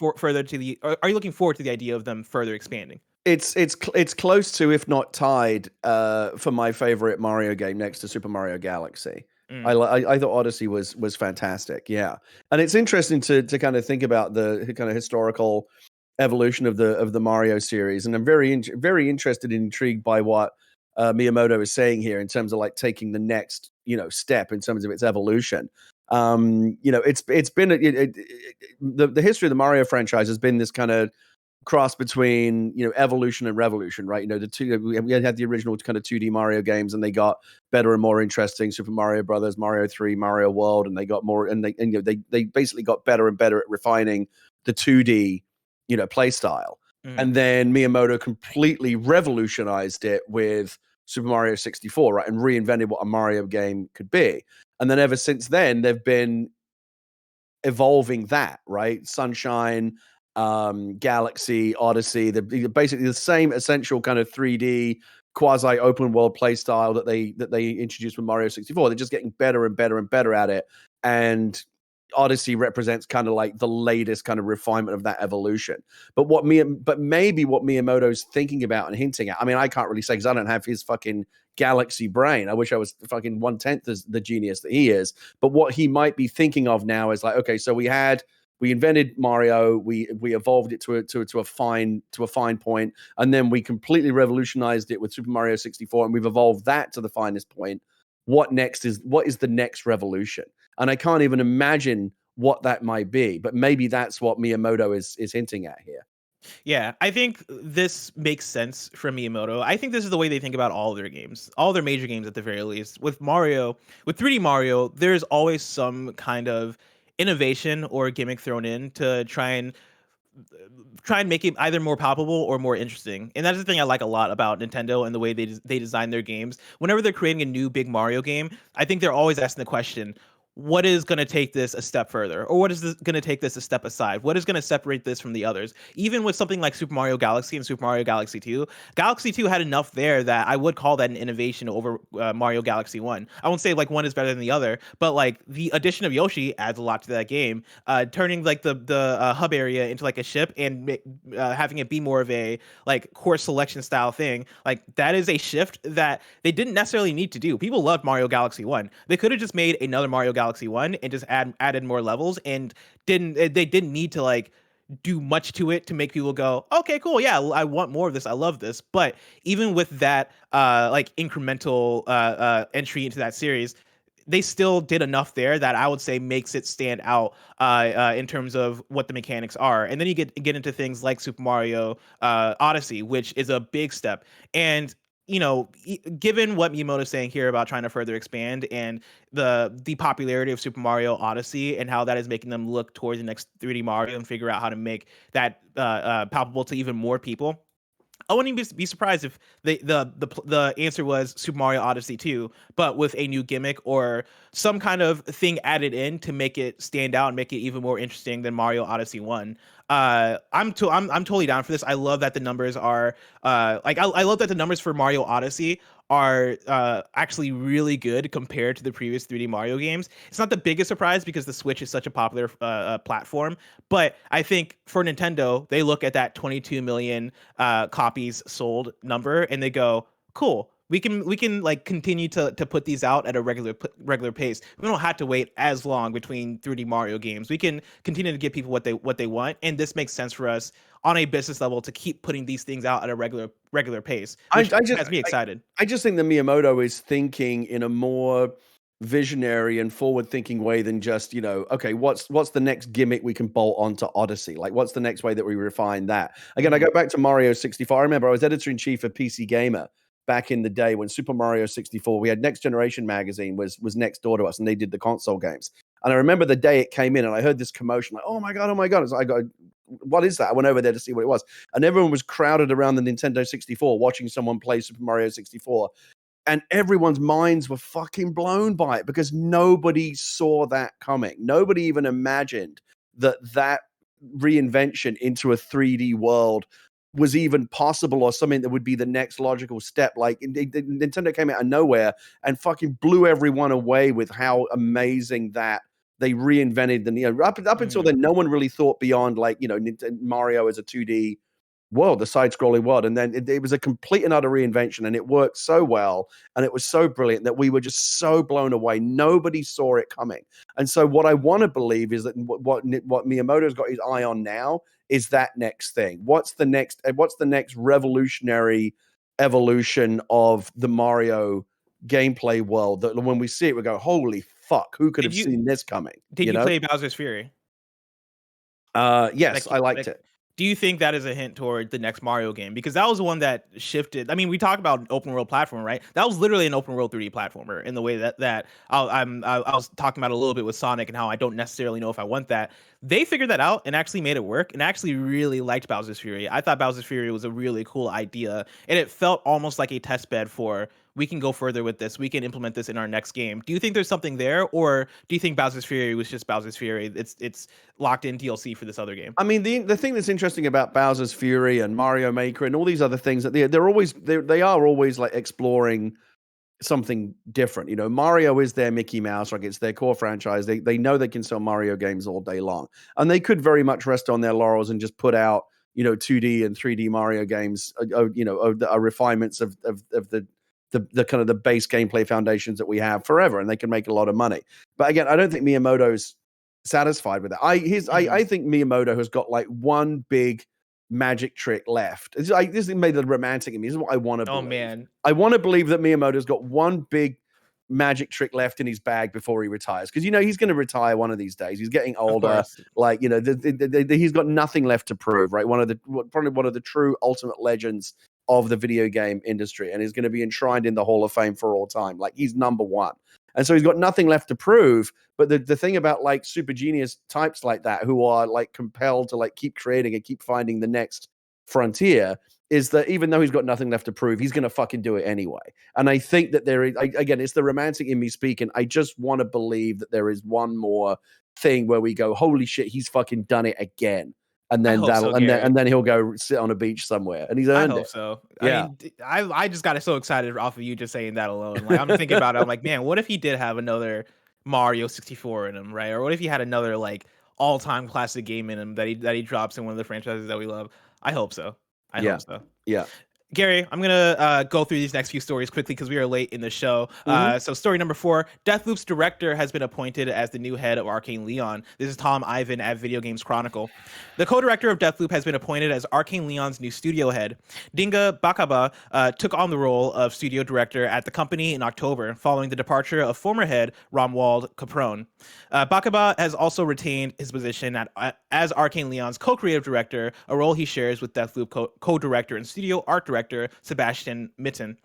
are you looking forward to the idea of them further expanding? It's close to, if not tied, for my favorite Mario game next to Super Mario Galaxy. I thought Odyssey was fantastic, yeah, and it's interesting to kind of think about the kind of historical evolution of the Mario series, and I'm very interested and intrigued by what Miyamoto is saying here in terms of like taking the next step in terms of its evolution. It's been the history of the Mario franchise has been this kind of cross between evolution and revolution, right? We had the original kind of 2D Mario games, and they got better and more interesting. Super Mario Brothers, Mario 3, Mario World, and they got more, and they basically got better and better at refining the 2D play style. And then Miyamoto completely revolutionized it with Super Mario 64, right, and reinvented what a Mario game could be. And then ever since then, they've been evolving that, right? Sunshine, Galaxy, Odyssey, they're basically the same essential kind of 3D quasi open world play style that they introduced with Mario 64. They're just getting better and better and better at it. And Odyssey represents kind of like the latest kind of refinement of that evolution. But maybe what Miyamoto's thinking about and hinting at, I mean, I can't really say because I don't have his fucking galaxy brain. I wish I was fucking 1/10 as the genius that he is. But what he might be thinking of now is like, okay, so we invented Mario, we evolved it to a fine point, and then we completely revolutionized it with Super Mario 64, and we've evolved that to the finest point. What is the next revolution? And I can't even imagine what that might be, but maybe that's what Miyamoto is hinting at here. Yeah, I think this makes sense from Miyamoto. I think this is the way they think about all their games, all their major games at the very least. With 3D Mario, there's always some kind of innovation or gimmick thrown in to try and make it either more palpable or more interesting. And that's the thing I like a lot about Nintendo and the way they design their games. Whenever they're creating a new big Mario game, I think they're always asking the question, what is going to take this a step further, or what is going to take this a step aside? What is going to separate this from the others? Even with something like Super Mario Galaxy and Super Mario Galaxy 2, Galaxy 2 had enough there that I would call that an innovation over Mario Galaxy 1. I won't say like one is better than the other, but like the addition of Yoshi adds a lot to that game. Turning like the hub area into like a ship and having it be more of a like course selection style thing, like that is a shift that they didn't necessarily need to do. People loved Mario Galaxy 1. They could have just made another Mario Galaxy 1 and just added more levels, and they didn't need to like do much to it to make people go, okay, cool, yeah, I want more of this, I love this. But even with that like incremental entry into that series, they still did enough there that I would say makes it stand out in terms of what the mechanics are. And then you get into things like Super Mario Odyssey, which is a big step. And given what Miyamoto's saying here about trying to further expand and the popularity of Super Mario Odyssey and how that is making them look towards the next 3D Mario and figure out how to make that palpable to even more people, I wouldn't even be surprised if the answer was Super Mario Odyssey 2, but with a new gimmick or some kind of thing added in to make it stand out and make it even more interesting than Mario Odyssey 1. I'm totally down for this. I love that the numbers are I love that the numbers for Mario Odyssey are actually really good compared to the previous 3D Mario games. It's not the biggest surprise because the Switch is such a popular platform, but I think for Nintendo, they look at that 22 million copies sold number and they go, cool. We can like continue to put these out at a regular pace. We don't have to wait as long between 3D Mario games. We can continue to give people what they want, and this makes sense for us on a business level to keep putting these things out at a regular pace, which has me excited. I just think that Miyamoto is thinking in a more visionary and forward-thinking way than just, okay, what's the next gimmick we can bolt onto Odyssey? Like, what's the next way that we refine that? Again, I go back to Mario 64. I remember I was editor-in-chief of PC Gamer back in the day when Super Mario 64, we had Next Generation magazine was next door to us, and they did the console games. And I remember the day it came in, and I heard this commotion, like, oh my god! So I got what is that? I went over there to see what it was. And everyone was crowded around the Nintendo 64 watching someone play Super Mario 64. And everyone's minds were fucking blown by it because nobody saw that coming. Nobody even imagined that reinvention into a 3D world was even possible or something that would be the next logical step. Like Nintendo came out of nowhere and fucking blew everyone away with how amazing that they reinvented the up until then, no one really thought beyond like, Mario as a 2D world, the side-scrolling world, and then it was a complete and utter reinvention, and it worked so well, and it was so brilliant that we were just so blown away. Nobody saw it coming, and so what I want to believe is that what Miyamoto's got his eye on now is that next thing. What's the next revolutionary evolution of the Mario gameplay world that when we see it, we go, "Holy fuck! Who could have seen this coming?" Did you play Bowser's Fury? Yes, I liked it. Do you think that is a hint toward the next Mario game? Because that was one that shifted. I mean, we talk about an open world platformer, right? That was literally an open world 3D platformer in the way that I was talking about a little bit with Sonic and how I don't necessarily know if I want that. They figured that out and actually made it work, and actually really liked Bowser's Fury. I thought Bowser's Fury was a really cool idea, and it felt almost like a test bed for, we can go further with this. We can implement this in our next game. Do you think there's something there, or do you think Bowser's Fury was just Bowser's Fury? It's locked in DLC for this other game. I mean, the thing that's interesting about Bowser's Fury and Mario Maker and all these other things that they are always like exploring something different. Mario is their Mickey Mouse, like it's their core franchise. They know they can sell Mario games all day long, and they could very much rest on their laurels and just put out 2D and 3D Mario games, refinements of the kind of the base gameplay foundations that we have forever, and they can make a lot of money. But again, I don't think Miyamoto's satisfied with that. I think Miyamoto has got like one big magic trick left. This made the romantic in me. This is what I want to believe. Oh man, I want to believe that Miyamoto's got one big magic trick left in his bag before he retires, because he's going to retire one of these days. He's getting older. Like he's got nothing left to prove. Right, probably one of the true ultimate legends of the video game industry, and is going to be enshrined in the Hall of Fame for all time. Like he's number one. And so he's got nothing left to prove. But the thing about like super genius types like that, who are like compelled to like keep creating and keep finding the next frontier, is that even though he's got nothing left to prove, he's going to fucking do it anyway. And I think that there is, again, it's the romantic in me speaking. I just want to believe that there is one more thing where we go, holy shit, he's fucking done it again. And then and then he'll go sit on a beach somewhere, and he's earned it. I hope so. Yeah. I mean, I just got so excited off of you just saying that alone. Like I'm thinking about it. I'm like, man, what if he did have another Mario 64 in him, right? Or what if he had another like all-time classic game in him that he drops in one of the franchises that we love? I hope so. I hope so. Yeah. Gary, I'm going to go through these next few stories quickly because we are late in the show. So story number 4, Deathloop's director has been appointed as the new head of Arkane Lyon. This is Tom Ivan at Video Games Chronicle. The co-director of Deathloop has been appointed as Arkane Lyon's new studio head. Dinga Bakaba took on the role of studio director at the company in October, following the departure of former head Romuald Caprone. Bakaba has also retained his position as Arkane Lyon's co-creative director, a role he shares with Deathloop co-director and studio art director Sebastian Mitten.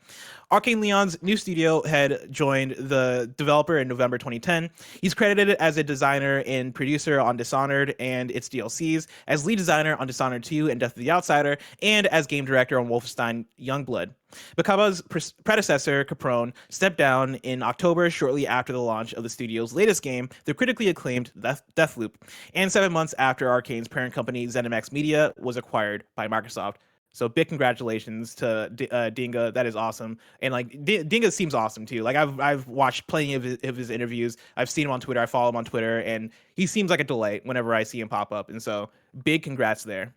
Arkane Lyon's new studio head joined the developer in November 2010. He's credited as a designer and producer on Dishonored and its DLCs, as lead designer on Dishonored 2 and Death of the Outsider, and as game director on Wolfenstein Youngblood. Bakaba's predecessor, Caprone, stepped down in October, shortly after the launch of the studio's latest game, the critically acclaimed Deathloop, and 7 months after Arkane's parent company, ZeniMax Media, was acquired by Microsoft. So big congratulations to Dinga. That is awesome. And like Dinga seems awesome too. Like I've watched plenty of his interviews. I've seen him on Twitter. I follow him on Twitter, and he seems like a delight whenever I see him pop up. And so big congrats there.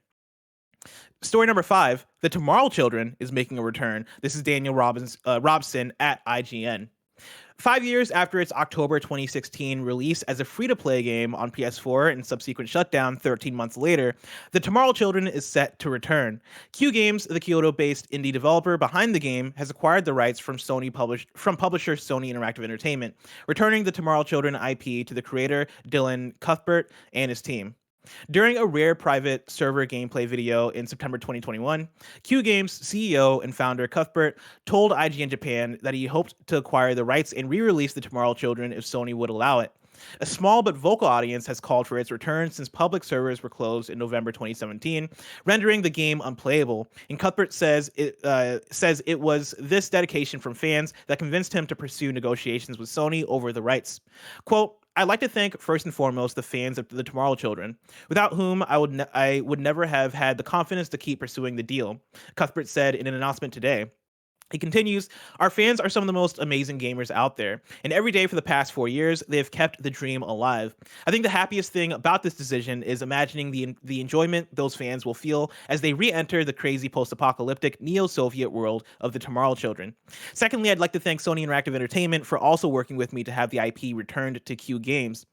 Story number 5, The Tomorrow Children is making a return. This is Daniel Robson at IGN. 5 years after its October 2016 release as a free-to-play game on PS4 and subsequent shutdown 13 months later, The Tomorrow Children is set to return. Q Games, the Kyoto-based indie developer behind the game, has acquired the rights from publisher Sony Interactive Entertainment, returning the Tomorrow Children IP to the creator Dylan Cuthbert and his team. During a rare private server gameplay video in September 2021, Q Games CEO and founder Cuthbert told IGN Japan that he hoped to acquire the rights and re-release the Tomorrow Children if Sony would allow it. A small but vocal audience has called for its return since public servers were closed in November 2017, rendering the game unplayable. And Cuthbert says it was this dedication from fans that convinced him to pursue negotiations with Sony over the rights. Quote, I'd like to thank first and foremost the fans of the Tomorrow Children, without whom I would never have had the confidence to keep pursuing the deal, Cuthbert said in an announcement today. He continues, our fans are some of the most amazing gamers out there, and every day for the past 4 years, they have kept the dream alive. I think the happiest thing about this decision is imagining the enjoyment those fans will feel as they re-enter the crazy post-apocalyptic neo-Soviet world of the Tomorrow Children. Secondly, I'd like to thank Sony Interactive Entertainment for also working with me to have the IP returned to Q Games.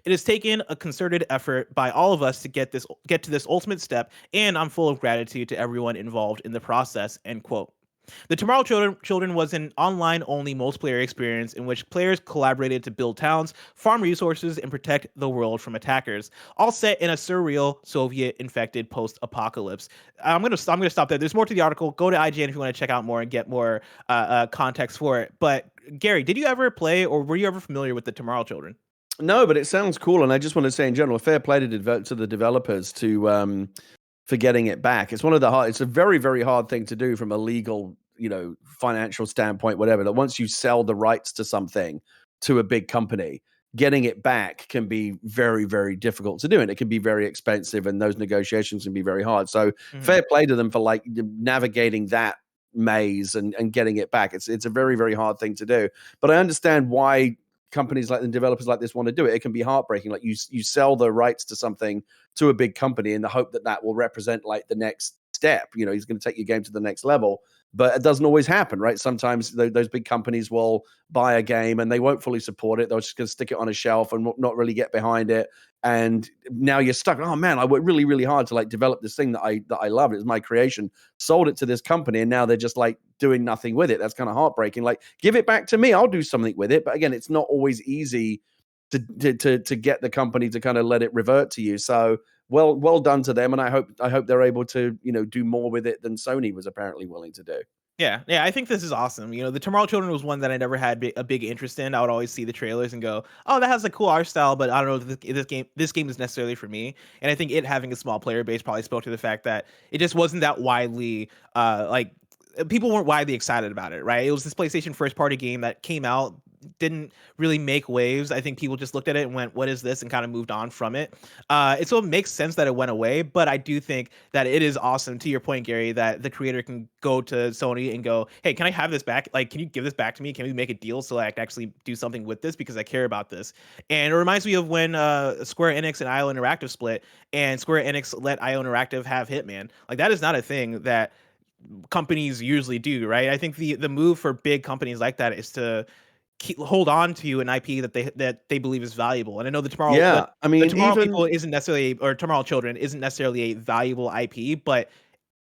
It has taken a concerted effort by all of us to get to this ultimate step, and I'm full of gratitude to everyone involved in the process, end quote. The Tomorrow Children was an online-only multiplayer experience in which players collaborated to build towns, farm resources, and protect the world from attackers, all set in a surreal Soviet-infected post-apocalypse. I'm gonna stop there. There's more to the article. Go to IGN if you want to check out more and get more context for it. But Gary, did you ever play or were you ever familiar with the Tomorrow Children? No, but it sounds cool, and I just want to say in general, fair play to the developers to for getting it back. It's it's a very, very hard thing to do from a legal, financial standpoint, whatever, that once you sell the rights to something to a big company, getting it back can be very, very difficult to do. And it can be very expensive, and those negotiations can be very hard. So fair play to them for like navigating that maze and getting it back. It's a very, very hard thing to do. But I understand why companies like and developers like this want to do it. It can be heartbreaking. Like you sell the rights to something to a big company in the hope that will represent like the next step. He's going to take your game to the next level, but it doesn't always happen, right? Sometimes those big companies will buy a game and they won't fully support it. They're just going to stick it on a shelf and not really get behind it. And now you're stuck. Oh man, I worked really, really hard to like develop this thing that I love. It was my creation. Sold it to this company, and now they're just like doing nothing with it. That's kind of heartbreaking. Like, give it back to me. I'll do something with it. But again, it's not always easy to get the company to kind of let it revert to you. So well done to them, and I hope they're able to do more with it than Sony was apparently willing to do. Yeah, I think this is awesome. The Tomorrow Children was one that I never had a big interest in. I would always see the trailers and go, "Oh, that has a cool art style," but I don't know if this game is necessarily for me. And I think it having a small player base probably spoke to the fact that it just wasn't that widely people weren't widely excited about it, right? It was this PlayStation first party game that came out, didn't really make waves. I think people just looked at it and went, what is this? And kind of moved on from it. So it makes sense that it went away, but I do think that it is awesome, to your point, Gary, that the creator can go to Sony and go, hey, can I have this back? Like, can you give this back to me? Can we make a deal so I can actually do something with this because I care about this? And it reminds me of when Square Enix and IO Interactive split, and Square Enix let IO Interactive have Hitman. Like, that is not a thing that companies usually do, right? I think the move for big companies like that is to hold on to an IP that they believe is valuable. And I know the Tomorrow, the Tomorrow People isn't necessarily, or Tomorrow Children isn't necessarily a valuable IP, but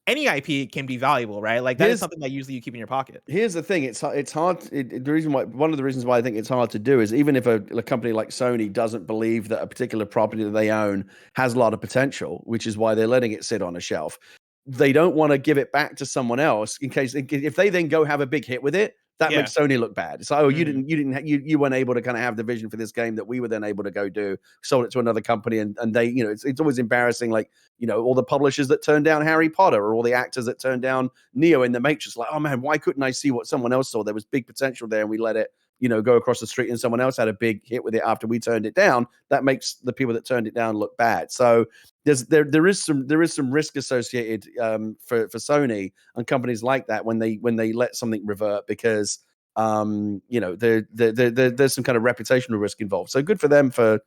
any IP can be valuable, right? Like that is something that usually you keep in your pocket. Here's the thing: it's hard. One of the reasons why I think it's hard to do is even if a company like Sony doesn't believe that a particular property that they own has a lot of potential, which is why they're letting it sit on a shelf. They don't want to give it back to someone else in case if they then go have a big hit with it, that makes Sony look bad. So you weren't able to kind of have the vision for this game that we were then able to go do. Sold it to another company, and they it's always embarrassing. Like all the publishers that turned down Harry Potter or all the actors that turned down Neo in the Matrix. Like, oh man, why couldn't I see what someone else saw? There was big potential there, and we let it go across the street, and someone else had a big hit with it after we turned it down. That makes the people that turned it down look bad. So there is some risk associated for Sony and companies like that when they let something revert because there's some kind of reputational risk involved. So good for them for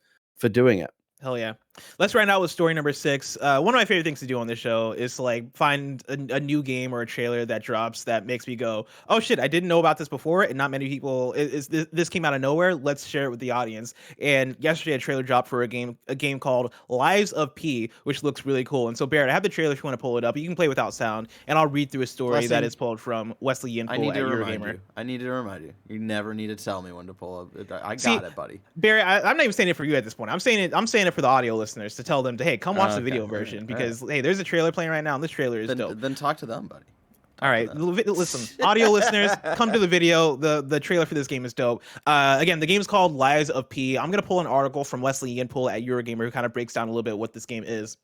doing it. Hell yeah. Let's round out with story number 6. One of my favorite things to do on this show is to like find a new game or a trailer that drops that makes me go, oh shit, I didn't know about this before, and not many people this came out of nowhere. Let's share it with the audience. And yesterday a trailer dropped for a game called Lives of P, which looks really cool. And so Barrett, I have the trailer if you want to pull it up. You can play without sound, and I'll read through a story that is pulled from Wesley Yinfo at Eurogamer. I need to remind you. You never need to tell me when to pull up. I got it, buddy. Barrett, I'm not even saying it for you at this point. I'm saying it for the audio listeners to tell them to, hey, come watch the video version because hey, there's a trailer playing right now, and this trailer is dope. Then talk to them, buddy. All right, listen, audio listeners, come to the video. The trailer for this game is dope. Again, the game is called Lies of P. I'm gonna pull an article from Wesley Yinpool at Eurogamer who kind of breaks down a little bit what this game is.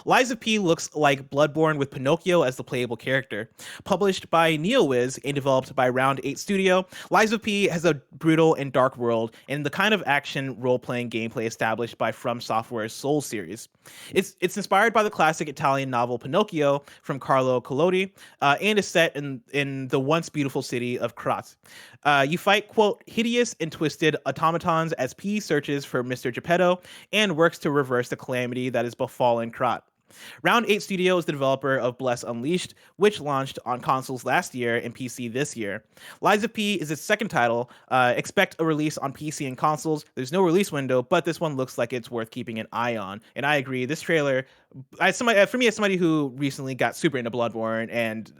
Lies of P looks like Bloodborne with Pinocchio as the playable character. Published by NeoWiz and developed by Round 8 Studio, Lies of P has a brutal and dark world and the kind of action role-playing gameplay established by From Software's Soul series. It's inspired by the classic Italian novel Pinocchio from Carlo Collodi, and is set in the once beautiful city of Krat. You fight, quote, hideous and twisted automatons as P searches for Mr. Geppetto and works to reverse the calamity that has befallen Krat. Round 8 Studio is the developer of Bless Unleashed, which launched on consoles last year and PC this year. Lies of P is its second title. Expect a release on PC and consoles. There's no release window, but this one looks like it's worth keeping an eye on. And I agree, this trailer, for me, as somebody who recently got super into Bloodborne, and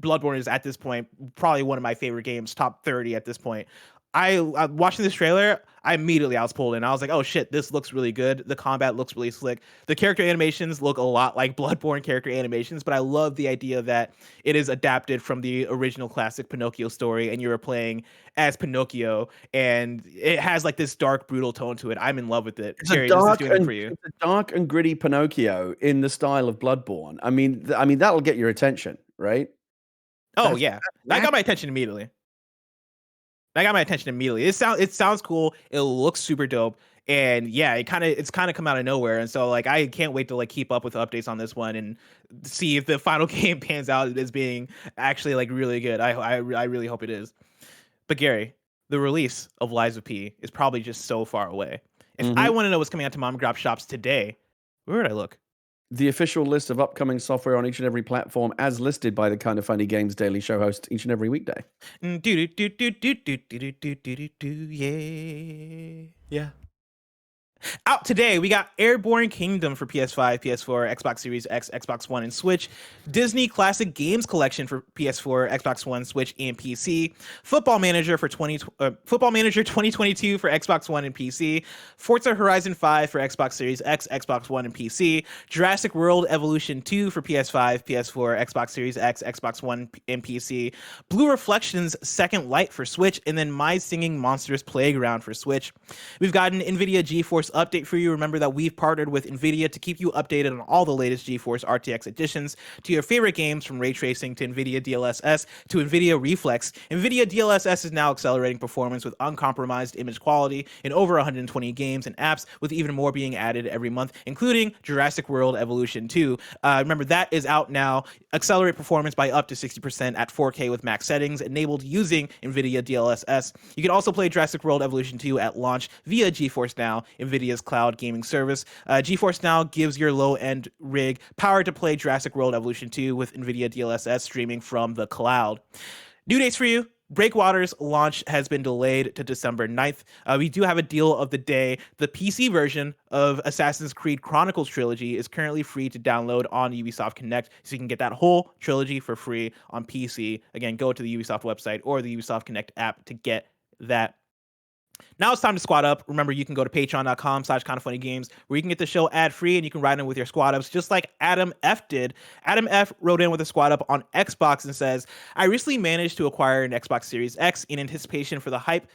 Bloodborne is at this point probably one of my favorite games, top 30 at this point. I watching this trailer, I was pulled in. I was like, oh shit, this looks really good. The combat looks really slick. The character animations look a lot like Bloodborne character animations, but I love the idea that it is adapted from the original classic Pinocchio story and you're playing as Pinocchio and it has like this dark, brutal tone to it. I'm in love with it. Jerry, this is doing it for you. It's a dark and gritty Pinocchio in the style of Bloodborne. I mean, that'll get your attention, right? Oh, yeah. That got my attention immediately. It sounds cool. It looks super dope. And yeah, it's kind of come out of nowhere. And so like I can't wait to like keep up with updates on this one and see if the final game pans out as being actually like really good. I really hope it is. But Gary, the release of Lies of P is probably just so far away. If I want to know what's coming out to mom and grop shops today, where would I look? The official list of upcoming software on each and every platform as listed by the Kind of Funny Games Daily Show host each and every weekday. Yeah. Out today, we got Airborne Kingdom for PS5, PS4, Xbox Series X, Xbox One, and Switch. Disney Classic Games Collection for PS4, Xbox One, Switch, and PC. Football Manager 2022 for Xbox One and PC. Forza Horizon 5 for Xbox Series X, Xbox One, and PC. Jurassic World Evolution 2 for PS5, PS4, Xbox Series X, Xbox One, and PC. Blue Reflections Second Light for Switch, and then My Singing Monsters Playground for Switch. We've got an NVIDIA GeForce update for you. Remember that we've partnered with NVIDIA to keep you updated on all the latest GeForce RTX additions to your favorite games, from ray tracing to NVIDIA DLSS to NVIDIA Reflex. NVIDIA DLSS is now accelerating performance with uncompromised image quality in over 120 games and apps, with even more being added every month, including Jurassic World Evolution 2. Remember, that is out now. Accelerate performance by up to 60% at 4K with max settings enabled using NVIDIA DLSS. You can also play Jurassic World Evolution 2 at launch via GeForce Now, NVIDIa's cloud gaming service. GeForce Now gives your low-end rig power to play Jurassic World Evolution 2 with NVIDIA DLSS streaming from the cloud. New dates for you. Breakwater's launch has been delayed to December 9th. We do have a deal of the day. The PC version of Assassin's Creed Chronicles Trilogy is currently free to download on Ubisoft Connect, so you can get that whole trilogy for free on PC. Again, go to the Ubisoft website or the Ubisoft Connect app to get that. Now it's time to squad up. Remember, you can go to patreon.com/kindoffunnygames where you can get the show ad-free and you can write in with your squad ups just like Adam F did. Adam F wrote in with a squad up on Xbox and says, I recently managed to acquire an Xbox Series X in anticipation for the hype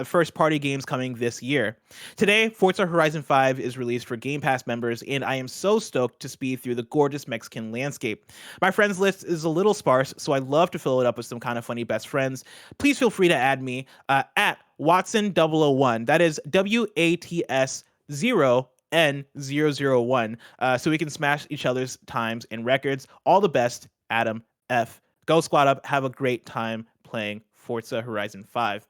first-party games coming this year. Today, Forza Horizon 5 is released for Game Pass members, and I am so stoked to speed through the gorgeous Mexican landscape. My friends list is a little sparse, so I'd love to fill it up with some kind of funny best friends. Please feel free to add me at Watson001. That is WATS0N001. So we can smash each other's times and records. All the best, Adam F. Go squad up. Have a great time playing Forza Horizon 5.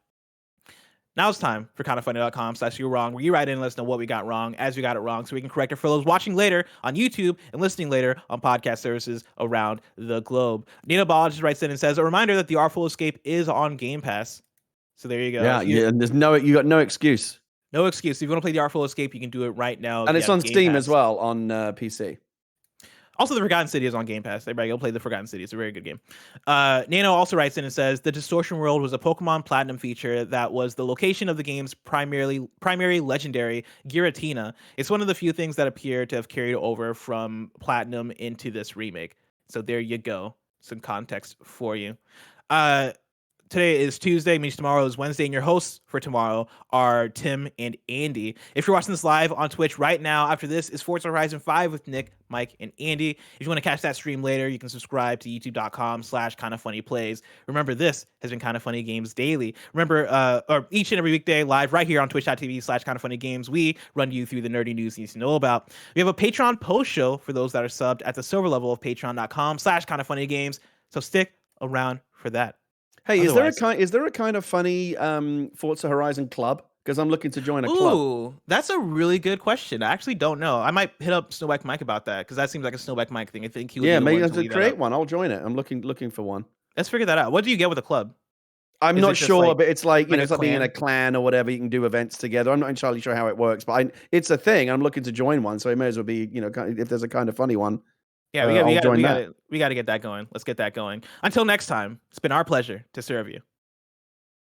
Now it's time for kindoffunny.com/you're wrong, where you write in and let us know what we got wrong as we got it wrong, so we can correct it for those watching later on YouTube and listening later on podcast services around the globe. Nina Ball writes in and says, a reminder that the Artful Escape is on Game Pass. So there you go. Yeah, and you got no excuse. No excuse. If you want to play the Artful Escape, you can do it right now. And it's on Steam as well on PC. Also, the Forgotten City is on Game Pass. Everybody go play the Forgotten City. It's a very good game. Nano also writes in and says, the Distortion World was a Pokemon Platinum feature that was the location of the game's primary legendary Giratina. It's one of the few things that appear to have carried over from Platinum into this remake. So there you go. some context for you. Today is Tuesday, means tomorrow is Wednesday, and your hosts for tomorrow are Tim and Andy. If you're watching this live on Twitch right now, after this is Forza Horizon 5 with Nick, Mike, and Andy. If you want to catch that stream later, you can subscribe to youtube.com/kindafunnyplays. Remember, this has been Kinda Funny Games Daily. Remember, or each and every weekday live right here on twitch.tv/kindafunnygames, we run you through the nerdy news you need to know about. We have a Patreon post show for those that are subbed at the silver level of patreon.com/kindafunnygames. So stick around for that. Hey, is there a kind of funny Forza Horizon club? Because I'm looking to join a club. Ooh, that's a really good question. I actually don't know. I might hit up Snowback Mike about that because that seems like a Snowback Mike thing. I think he would maybe I have to create one. I'll join it. I'm looking for one. Let's figure that out. What do you get with a club? I'm not sure, but it's like it's like being in a clan or whatever. You can do events together. I'm not entirely sure how it works, but it's a thing. I'm looking to join one, so it may as well be if there's a kind of funny one. Yeah, we got to get that going. Let's get that going. Until next time, it's been our pleasure to serve you.